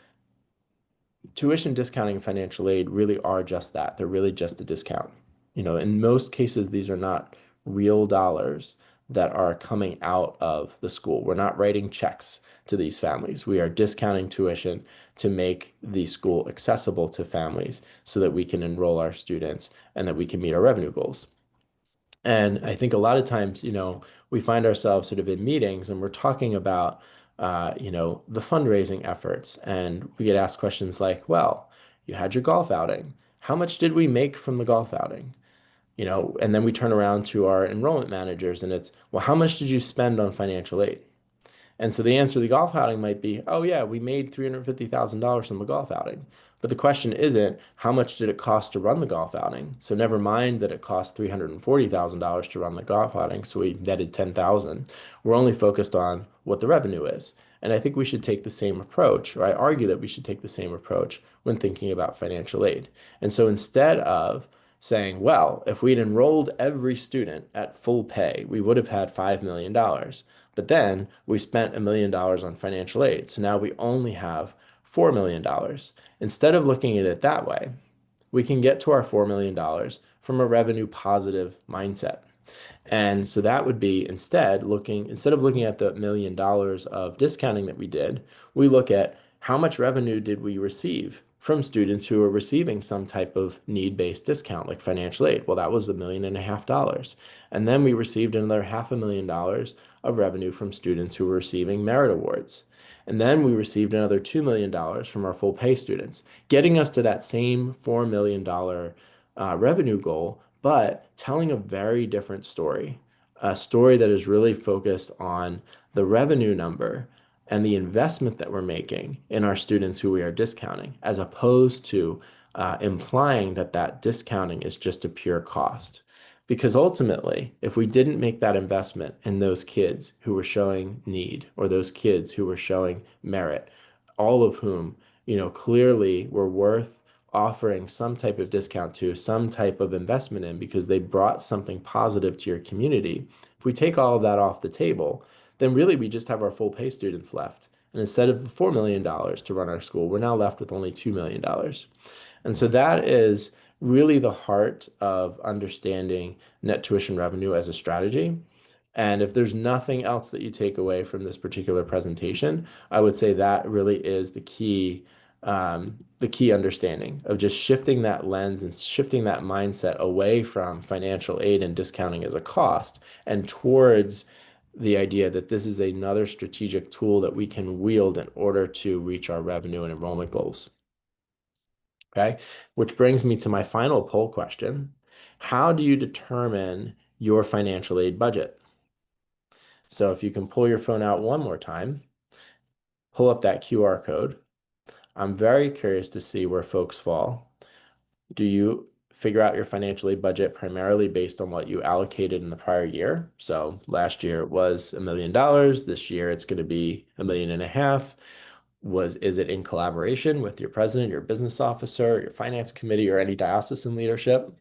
tuition discounting and financial aid really are just that. They're really just a discount. In most cases, these are not real dollars that are coming out of the school. We're not writing checks to these families. We are discounting tuition to make the school accessible to families so that we can enroll our students and that we can meet our revenue goals. And I think a lot of times, we find ourselves sort of in meetings and we're talking about, the fundraising efforts. And we get asked questions like, well, you had your golf outing. How much did we make from the golf outing? And then we turn around to our enrollment managers and it's, well, how much did you spend on financial aid? And so the answer to the golf outing might be, oh yeah, we made $350,000 from the golf outing. But the question isn't how much did it cost to run the golf outing? So never mind that it cost $340,000 to run the golf outing, so we netted 10,000. We're only focused on what the revenue is. And I think we should take the same approach, or I argue that we should take the same approach when thinking about financial aid. And so instead of saying, well, if we'd enrolled every student at full pay, we would have had $5 million. But then we spent $1 million on financial aid. So now we only have $4 million. Instead of looking at it that way, we can get to our $4 million from a revenue positive mindset. And so that would be instead of looking at the $1 million of discounting that we did, we look at how much revenue did we receive from students who are receiving some type of need-based discount like financial aid. Well, that was $1.5 million. And then we received another $500,000 of revenue from students who were receiving merit awards. And then we received another $2 million from our full pay students, getting us to that same $4 million revenue goal, but telling a very different story, a story that is really focused on the revenue number and the investment that we're making in our students who we are discounting, as opposed to implying that that discounting is just a pure cost. Because ultimately, if we didn't make that investment in those kids who were showing need or those kids who were showing merit, all of whom, clearly were worth offering some type of discount to, some type of investment in because they brought something positive to your community. If we take all of that off the table, then really we just have our full pay students left. And instead of the $4 million to run our school, we're now left with only $2 million. And so that is really the heart of understanding net tuition revenue as a strategy. And if there's nothing else that you take away from this particular presentation, I would say that really is the key understanding of just shifting that lens and shifting that mindset away from financial aid and discounting as a cost and towards the idea that this is another strategic tool that we can wield in order to reach our revenue and enrollment goals. Okay, which brings me to my final poll question. How do you determine your financial aid budget? So if you can pull your phone out one more time, pull up that QR code. I'm very curious to see where folks fall. Do you figure out your financial aid budget primarily based on what you allocated in the prior year? So last year it was $1 million. This year it's going to be $1.5 million. Is it in collaboration with your president, your business officer, your finance committee, or any diocesan leadership?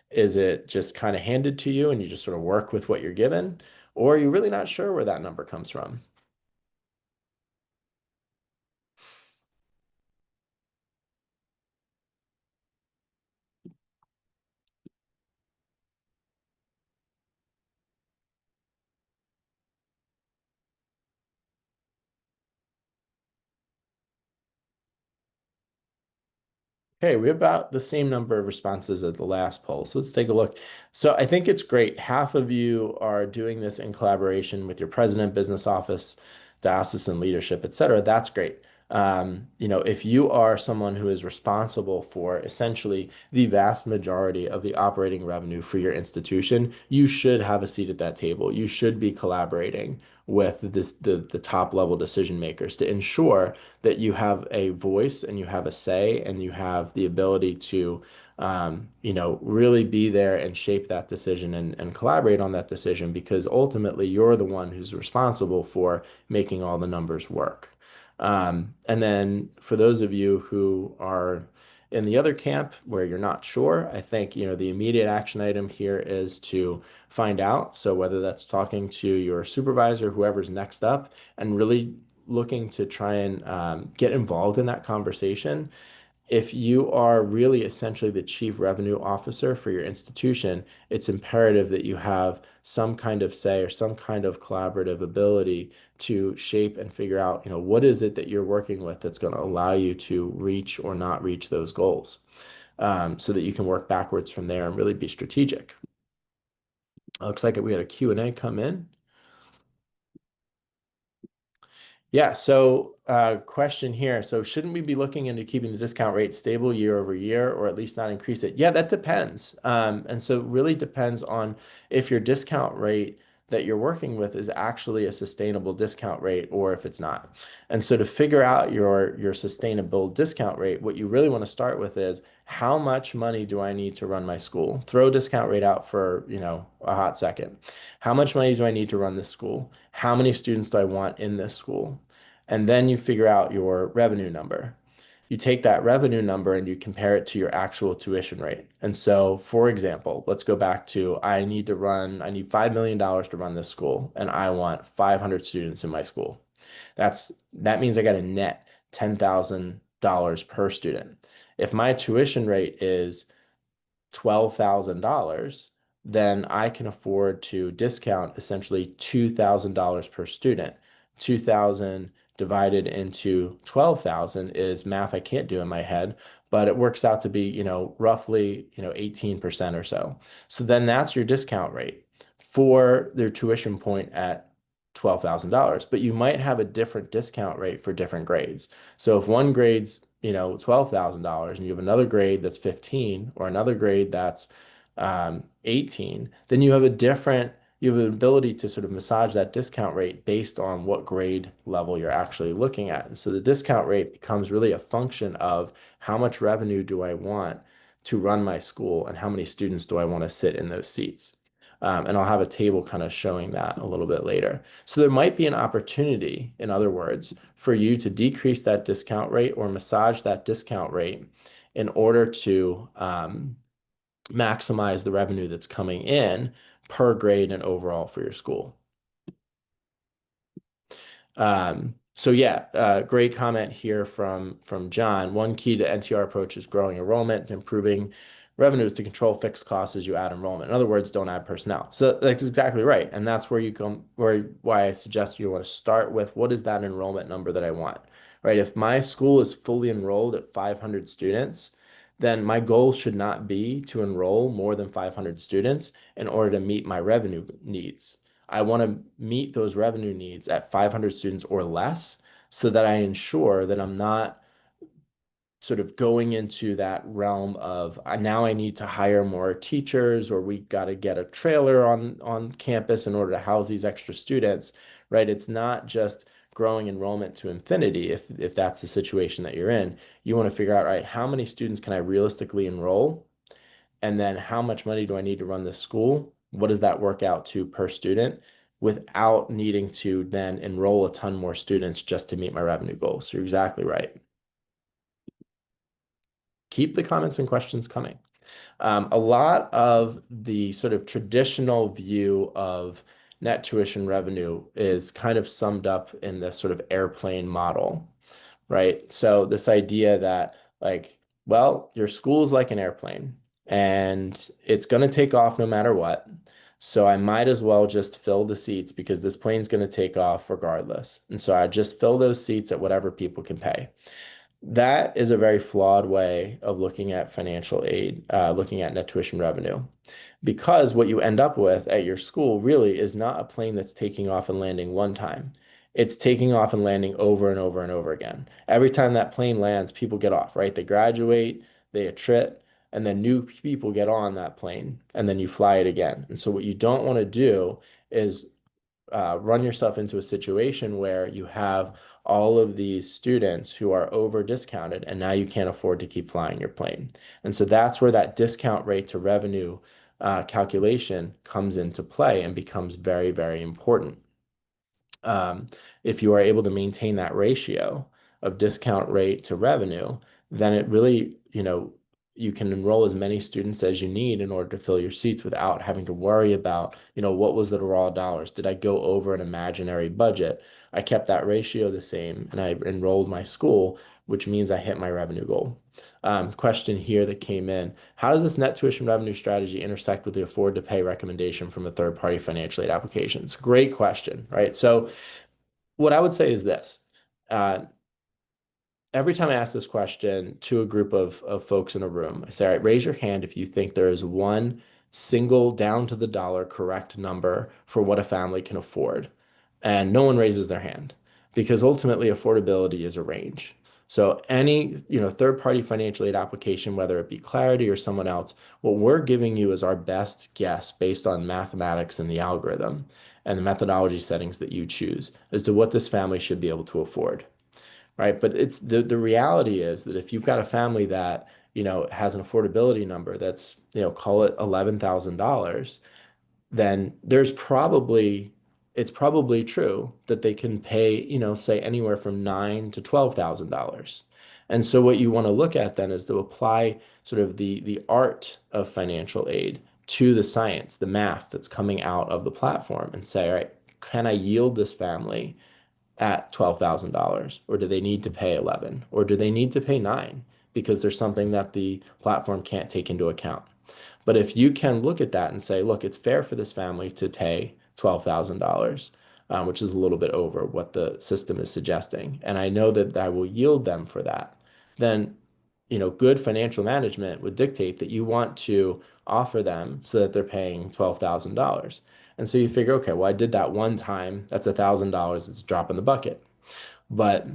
Is it just kind of handed to you and you just sort of work with what you're given? Or are you really not sure where that number comes from? Okay, we have about the same number of responses as the last poll. So let's take a look. So I think it's great. Half of you are doing this in collaboration with your president, business office, diocesan leadership, et cetera. That's great. If you are someone who is responsible for essentially the vast majority of the operating revenue for your institution, you should have a seat at that table. You should be collaborating with the top level decision makers to ensure that you have a voice and you have a say and you have the ability to really be there and shape that decision and collaborate on that decision because ultimately you're the one who's responsible for making all the numbers work. And then for those of you who are in the other camp where you're not sure, I think, the immediate action item here is to find out. So whether that's talking to your supervisor, whoever's next up, and really looking to try and get involved in that conversation. If you are really essentially the chief revenue officer for your institution, it's imperative that you have some kind of say or some kind of collaborative ability to shape and figure out, what is it that you're working with that's going to allow you to reach or not reach those goals, so that you can work backwards from there and really be strategic. Looks like we had a Q&A come in. Yeah, so question here. So shouldn't we be looking into keeping the discount rate stable year over year or at least not increase it? Yeah, that depends. And so it really depends on if your discount rate that you're working with is actually a sustainable discount rate or if it's not. And so to figure out your sustainable discount rate, what you really want to start with is how much money do I need to run my school? Throw discount rate out for, a hot second. How much money do I need to run this school? How many students do I want in this school? And then you figure out your revenue number. You take that revenue number and you compare it to your actual tuition rate. And so, for example, let's go back to I need $5 million to run this school, and I want 500 students in my school. That means I got a net $10,000 per student. If my tuition rate is $12,000, then I can afford to discount essentially $2,000 per student. 2,000 divided into 12,000 is math I can't do in my head, but it works out to be, roughly, 18% or so. So then that's your discount rate for their tuition point at $12,000, but you might have a different discount rate for different grades. So if one grade's $12,000 and you have another grade that's 15 or another grade that's 18, then you have an ability to sort of massage that discount rate based on what grade level you're actually looking at. And so the discount rate becomes really a function of how much revenue do I want to run my school and how many students do I want to sit in those seats. And I'll have a table kind of showing that a little bit later. So there might be an opportunity, in other words, for you to decrease that discount rate or massage that discount rate in order to maximize the revenue that's coming in per grade and overall for your school. So yeah, great comment here from John. One key to NTR approach is growing enrollment and improving revenues to control fixed costs as you add enrollment. In other words, don't add personnel. So that's exactly right. And that's why I suggest you want to start with what is that enrollment number that I want, right? If my school is fully enrolled at 500 students, then my goal should not be to enroll more than 500 students in order to meet my revenue needs. I want to meet those revenue needs at 500 students or less so that I ensure that I'm not sort of going into that realm of now I need to hire more teachers or we got to get a trailer on campus in order to house these extra students, right? It's not just growing enrollment to infinity if that's the situation that you're in. You want to figure out, right, how many students can I realistically enroll? And then how much money do I need to run this school? What does that work out to per student without needing to then enroll a ton more students just to meet my revenue goals? So you're exactly right. Keep the comments and questions coming. A lot of the sort of traditional view of net tuition revenue is kind of summed up in this sort of airplane model, right? So this idea that like, well, your school is like an airplane and it's going to take off no matter what. So I might as well just fill the seats because this plane's going to take off regardless. And so I just fill those seats at whatever people can pay. That is a very flawed way of looking at financial aid, looking at net tuition revenue, because what you end up with at your school really is not a plane that's taking off and landing one time. it's taking off and landing over and over and over again. Every time that plane lands, people get off, right? They graduate, they attrit, and then new people get on that plane, and then you fly it again. And so what you don't want to do is run yourself into a situation where you have all of these students who are over discounted, and now you can't afford to keep flying your plane. And so that's where that discount rate to revenue calculation comes into play and becomes very, very important. um, if you are able to maintain that ratio of discount rate to revenue, then it really, you can enroll as many students as you need in order to fill your seats without having to worry about, what was the raw dollars? Did I go over an imaginary budget? I kept that ratio the same and I enrolled my school, which means I hit my revenue goal. Question here that came in. How does this net tuition revenue strategy intersect with the afford to pay recommendation from a third party financial aid application? It's a great question, right? So what I would say is this. Uh, every time I ask this question to a group of folks in a room, I say, all right, raise your hand if you think there is one single down to the dollar correct number for what a family can afford. And no one raises their hand because ultimately affordability is a range. So any, third-party financial aid application, whether it be Clarity or someone else, what we're giving you is our best guess based on mathematics and the algorithm and the methodology settings that you choose as to what this family should be able to afford, right? But it's the reality is that if you've got a family that, has an affordability number that's, call it $11,000, then it's probably true that they can pay, say anywhere from nine to $12,000. And so what you want to look at then is to apply sort of the art of financial aid to the science, the math that's coming out of the platform and say, all right, can I yield this family at $12,000, or do they need to pay 11, or do they need to pay 9 because there's something that the platform can't take into account? But if you can look at that and say, look, it's fair for this family to pay $12,000, which is a little bit over what the system is suggesting, and I know that I will yield them for that, then, good financial management would dictate that you want to offer them so that they're paying $12,000. And so you figure, okay, well, I did that one time. That's $1,000. It's a drop in the bucket. But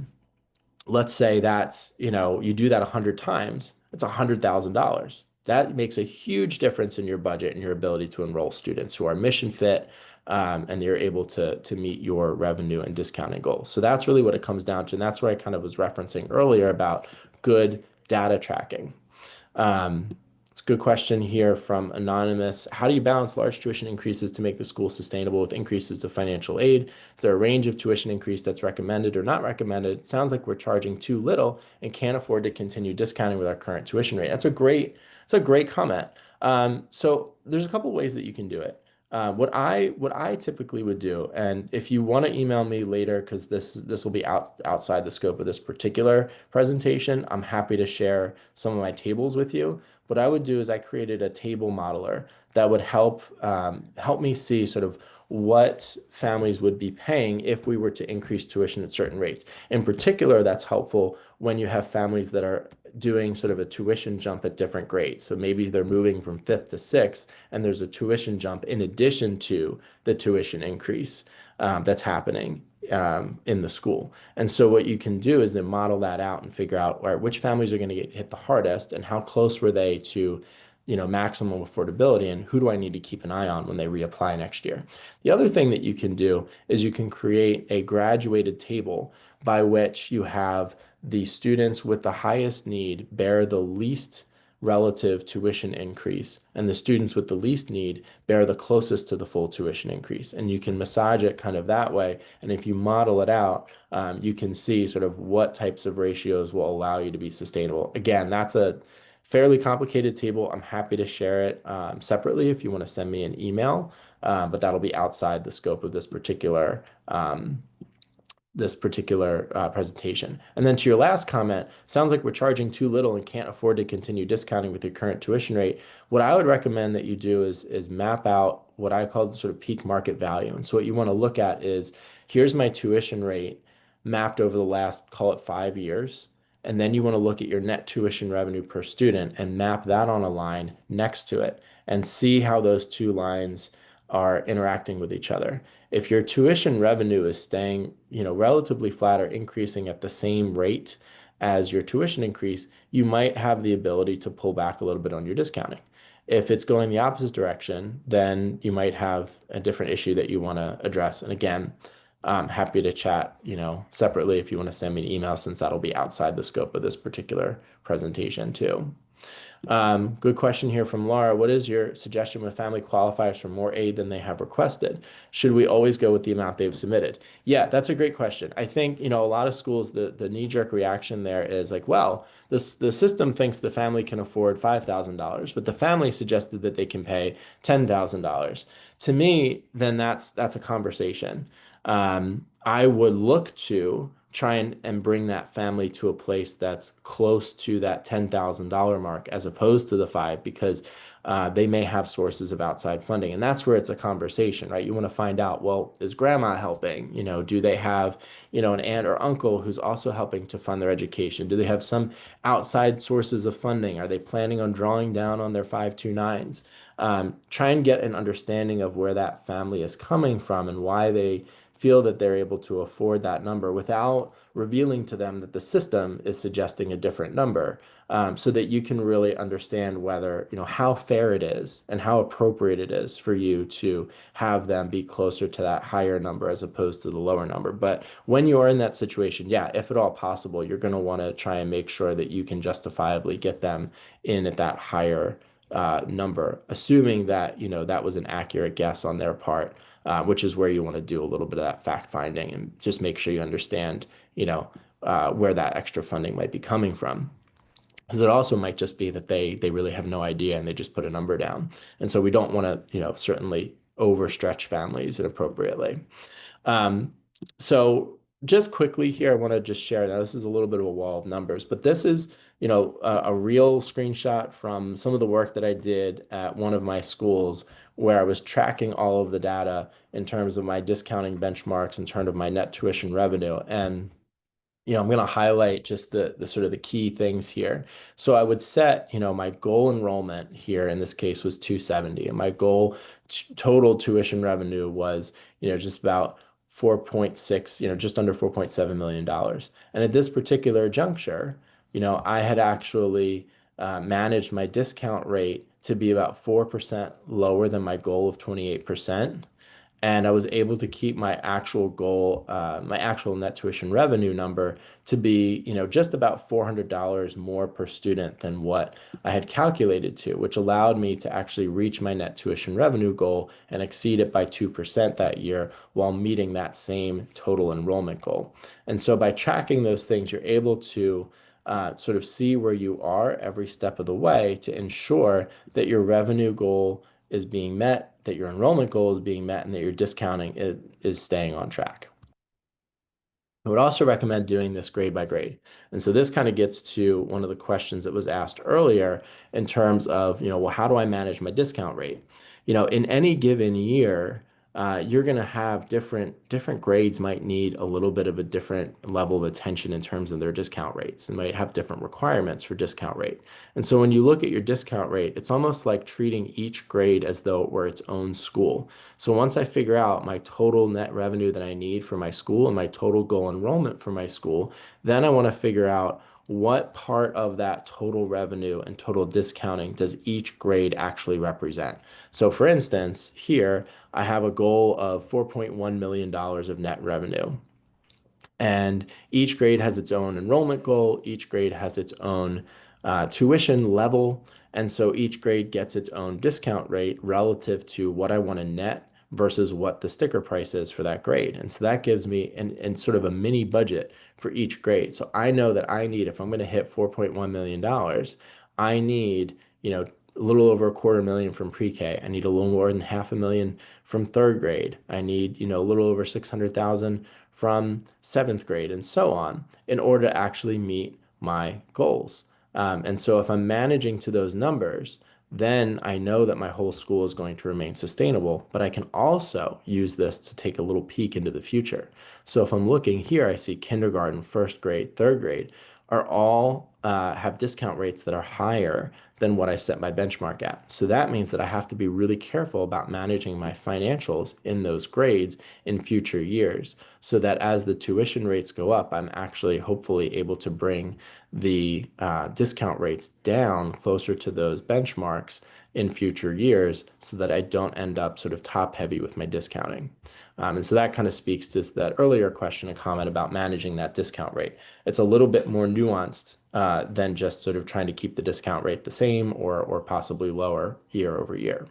let's say that's, you do that 100 times, it's $100,000. That makes a huge difference in your budget and your ability to enroll students who are mission fit, and you're able to meet your revenue and discounting goals. So that's really what it comes down to. And that's where I kind of was referencing earlier about good data tracking. It's a good question here from Anonymous. How do you balance large tuition increases to make the school sustainable with increases to financial aid? Is there a range of tuition increase that's recommended or not recommended? It sounds like we're charging too little and can't afford to continue discounting with our current tuition rate. That's a great comment. So there's a couple ways that you can do it. What I typically would do, and if you want to email me later, because this will be outside the scope of this particular presentation, I'm happy to share some of my tables with you. What I would do is I created a table modeler that would help me see sort of what families would be paying if we were to increase tuition at certain rates. In particular, that's helpful when you have families that are doing sort of a tuition jump at different grades. So maybe they're moving from fifth to sixth, and there's a tuition jump in addition to the tuition increase that's happening in the school. And so what you can do is then model that out and figure out, all right, which families are going to get hit the hardest and how close were they to, maximum affordability, and who do I need to keep an eye on when they reapply next year. The other thing that you can do is you can create a graduated table by which you have the students with the highest need bear the least relative tuition increase, and the students with the least need bear the closest to the full tuition increase. And you can massage it kind of that way. And if you model it out, you can see sort of what types of ratios will allow you to be sustainable. Again, that's a fairly complicated table. I'm happy to share it separately if you want to send me an email, but that'll be outside the scope of this particular presentation. And then to your last comment, sounds like we're charging too little and can't afford to continue discounting with your current tuition rate. What I would recommend that you do is map out what I call sort of peak market value. And so what you want to look at is, here's my tuition rate mapped over the last, call it 5 years. And then you want to look at your net tuition revenue per student and map that on a line next to it and see how those two lines are interacting with each other. If your tuition revenue is staying, relatively flat or increasing at the same rate as your tuition increase, you might have the ability to pull back a little bit on your discounting. If it's going the opposite direction, then you might have a different issue that you want to address. And again, I'm happy to chat, separately if you want to send me an email, since that'll be outside the scope of this particular presentation too. Good question here from Laura. What is your suggestion when a family qualifies for more aid than they have requested? Should we always go with the amount they've submitted? Yeah, that's a great question. I think, a lot of schools, the knee-jerk reaction there is like, well, the system thinks the family can afford $5,000, but the family suggested that they can pay $10,000. To me, then that's a conversation. I would look to try and bring that family to a place that's close to that $10,000 mark as opposed to the five, because they may have sources of outside funding. And that's where it's a conversation, right? You want to find out, well, is grandma helping? Do they have, an aunt or uncle who's also helping to fund their education? Do they have some outside sources of funding? Are they planning on drawing down on their 529s? Try and get an understanding of where that family is coming from and why they feel that they're able to afford that number without revealing to them that the system is suggesting a different number, so that you can really understand whether, how fair it is and how appropriate it is for you to have them be closer to that higher number as opposed to the lower number. But when you are in that situation, yeah, if at all possible, you're going to want to try and make sure that you can justifiably get them in at that higher number, assuming that, that was an accurate guess on their part, which is where you want to do a little bit of that fact finding and just make sure you understand, where that extra funding might be coming from. Because it also might just be that they really have no idea and they just put a number down. And so we don't want to, certainly overstretch families inappropriately. Um, so just quickly here, I want to just share. Now, this is a little bit of a wall of numbers, but this is, a real screenshot from some of the work that I did at one of my schools where I was tracking all of the data in terms of my discounting benchmarks in terms of my net tuition revenue. And I'm going to highlight just the sort of the key things here. So I would set, my goal enrollment here in this case was 270, and my goal total tuition revenue was, just about 4.6, just under $4.7 million. And at this particular juncture, I had actually managed my discount rate to be about 4% lower than my goal of 28%. And I was able to keep my actual goal, my actual net tuition revenue number to be, just about $400 more per student than what I had calculated to, which allowed me to actually reach my net tuition revenue goal and exceed it by 2% that year while meeting that same total enrollment goal. And so by tracking those things, you're able to sort of see where you are every step of the way to ensure that your revenue goal is being met, that your enrollment goal is being met, and that your discounting is staying on track. I would also recommend doing this grade by grade. And so this kind of gets to one of the questions that was asked earlier in terms of, well, how do I manage my discount rate? In any given year, you're going to have different grades might need a little bit of a different level of attention in terms of their discount rates and might have different requirements for discount rate. And so when you look at your discount rate, it's almost like treating each grade as though it were its own school. So once I figure out my total net revenue that I need for my school and my total goal enrollment for my school, then I want to figure out what part of that total revenue and total discounting does each grade actually represent. So for instance, here I have a goal of $4.1 million of net revenue. And each grade has its own enrollment goal, each grade has its own tuition level, and so each grade gets its own discount rate relative to what I want to net versus what the sticker price is for that grade. And so that gives me and sort of a mini budget for each grade. So I know that I need, if I'm going to hit $4.1 million, I need, a little over $250,000 from pre-K. I need a little more than $500,000 from third grade. I need, a little over 600,000 from seventh grade and so on in order to actually meet my goals. And so if I'm managing to those numbers, then I know that my whole school is going to remain sustainable, but I can also use this to take a little peek into the future. So if I'm looking here, I see kindergarten, first grade, third grade are all have discount rates that are higher than what I set my benchmark at. So that means that I have to be really careful about managing my financials in those grades in future years so that as the tuition rates go up, I'm actually hopefully able to bring the discount rates down closer to those benchmarks in future years so that I don't end up sort of top heavy with my discounting. And so that kind of speaks to that earlier question and comment about managing that discount rate. It's a little bit more nuanced than just sort of trying to keep the discount rate the same or possibly lower year over year.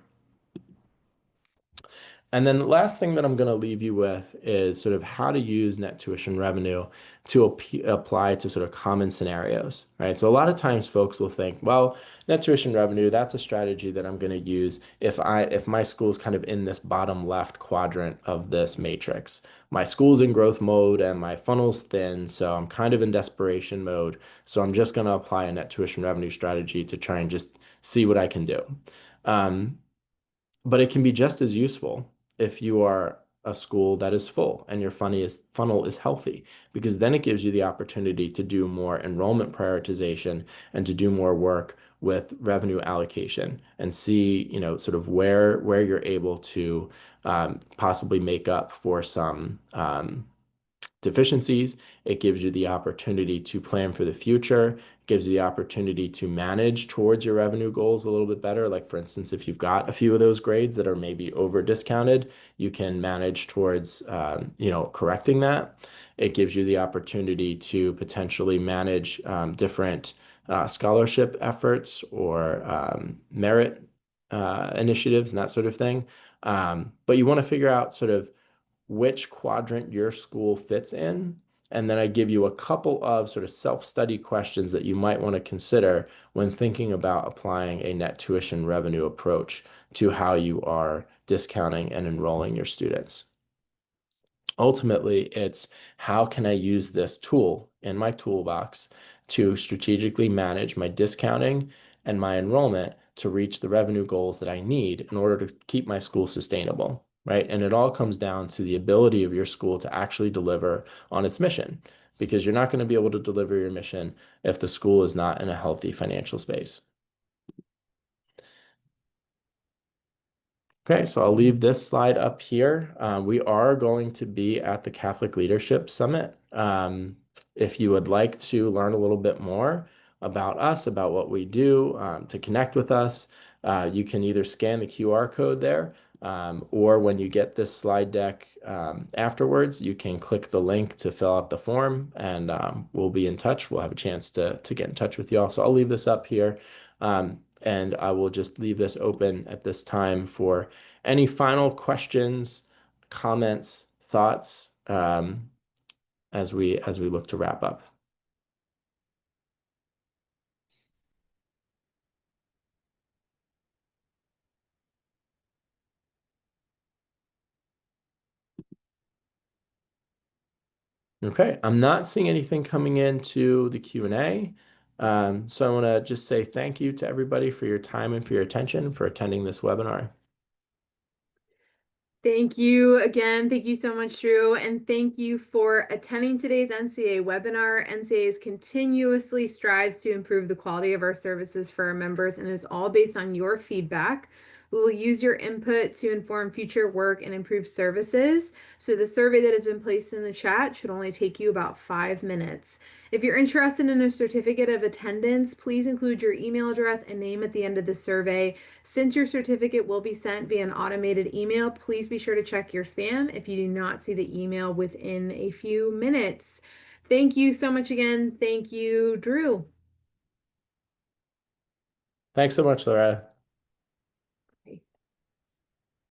And then the last thing that I'm going to leave you with is sort of how to use net tuition revenue to apply to sort of common scenarios, right? So a lot of times folks will think, well, net tuition revenue, that's a strategy that I'm going to use if my school is kind of in this bottom left quadrant of this matrix. My school's in growth mode and my funnel's thin, so I'm kind of in desperation mode. So I'm just going to apply a net tuition revenue strategy to try and just see what I can do. Um, but it can be just as useful if you are a school that is full and your funnel is healthy, because then it gives you the opportunity to do more enrollment prioritization and to do more work with revenue allocation and see, sort of where you're able to possibly make up for some deficiencies. It gives you the opportunity to plan for the future. It gives you the opportunity to manage towards your revenue goals a little bit better. Like, for instance, if you've got a few of those grades that are maybe over discounted, you can manage towards, correcting that. It gives you the opportunity to potentially manage different scholarship efforts or merit initiatives and that sort of thing. But you want to figure out sort of which quadrant your school fits in. And then I give you a couple of sort of self-study questions that you might want to consider when thinking about applying a net tuition revenue approach to how you are discounting and enrolling your students. Ultimately, it's how can I use this tool in my toolbox to strategically manage my discounting and my enrollment to reach the revenue goals that I need in order to keep my school sustainable, right? And it all comes down to the ability of your school to actually deliver on its mission, because you're not going to be able to deliver your mission if the school is not in a healthy financial space. Okay, so I'll leave this slide up here. We are going to be at the Catholic Leadership Summit. If you would like to learn a little bit more about us, about what we do, to connect with us, you can either scan the QR code there, or when you get this slide deck afterwards, you can click the link to fill out the form, and we'll be in touch. We'll have a chance to get in touch with you all. So I'll leave this up here. And I will just leave this open at this time for any final questions, comments, thoughts, as we look to wrap up. Okay, I'm not seeing anything coming into the Q&A. So I want to just say thank you to everybody for your time and for your attention for attending this webinar. Thank you again. Thank you so much, Drew. And thank you for attending today's NCA webinar. NCA continuously strives to improve the quality of our services for our members and is all based on your feedback. We will use your input to inform future work and improve services. So the survey that has been placed in the chat should only take you about 5 minutes. If you're interested in a certificate of attendance, please include your email address and name at the end of the survey. Since your certificate will be sent via an automated email, please be sure to check your spam if you do not see the email within a few minutes. Thank you so much again. Thank you, Drew. Thanks so much, Loretta.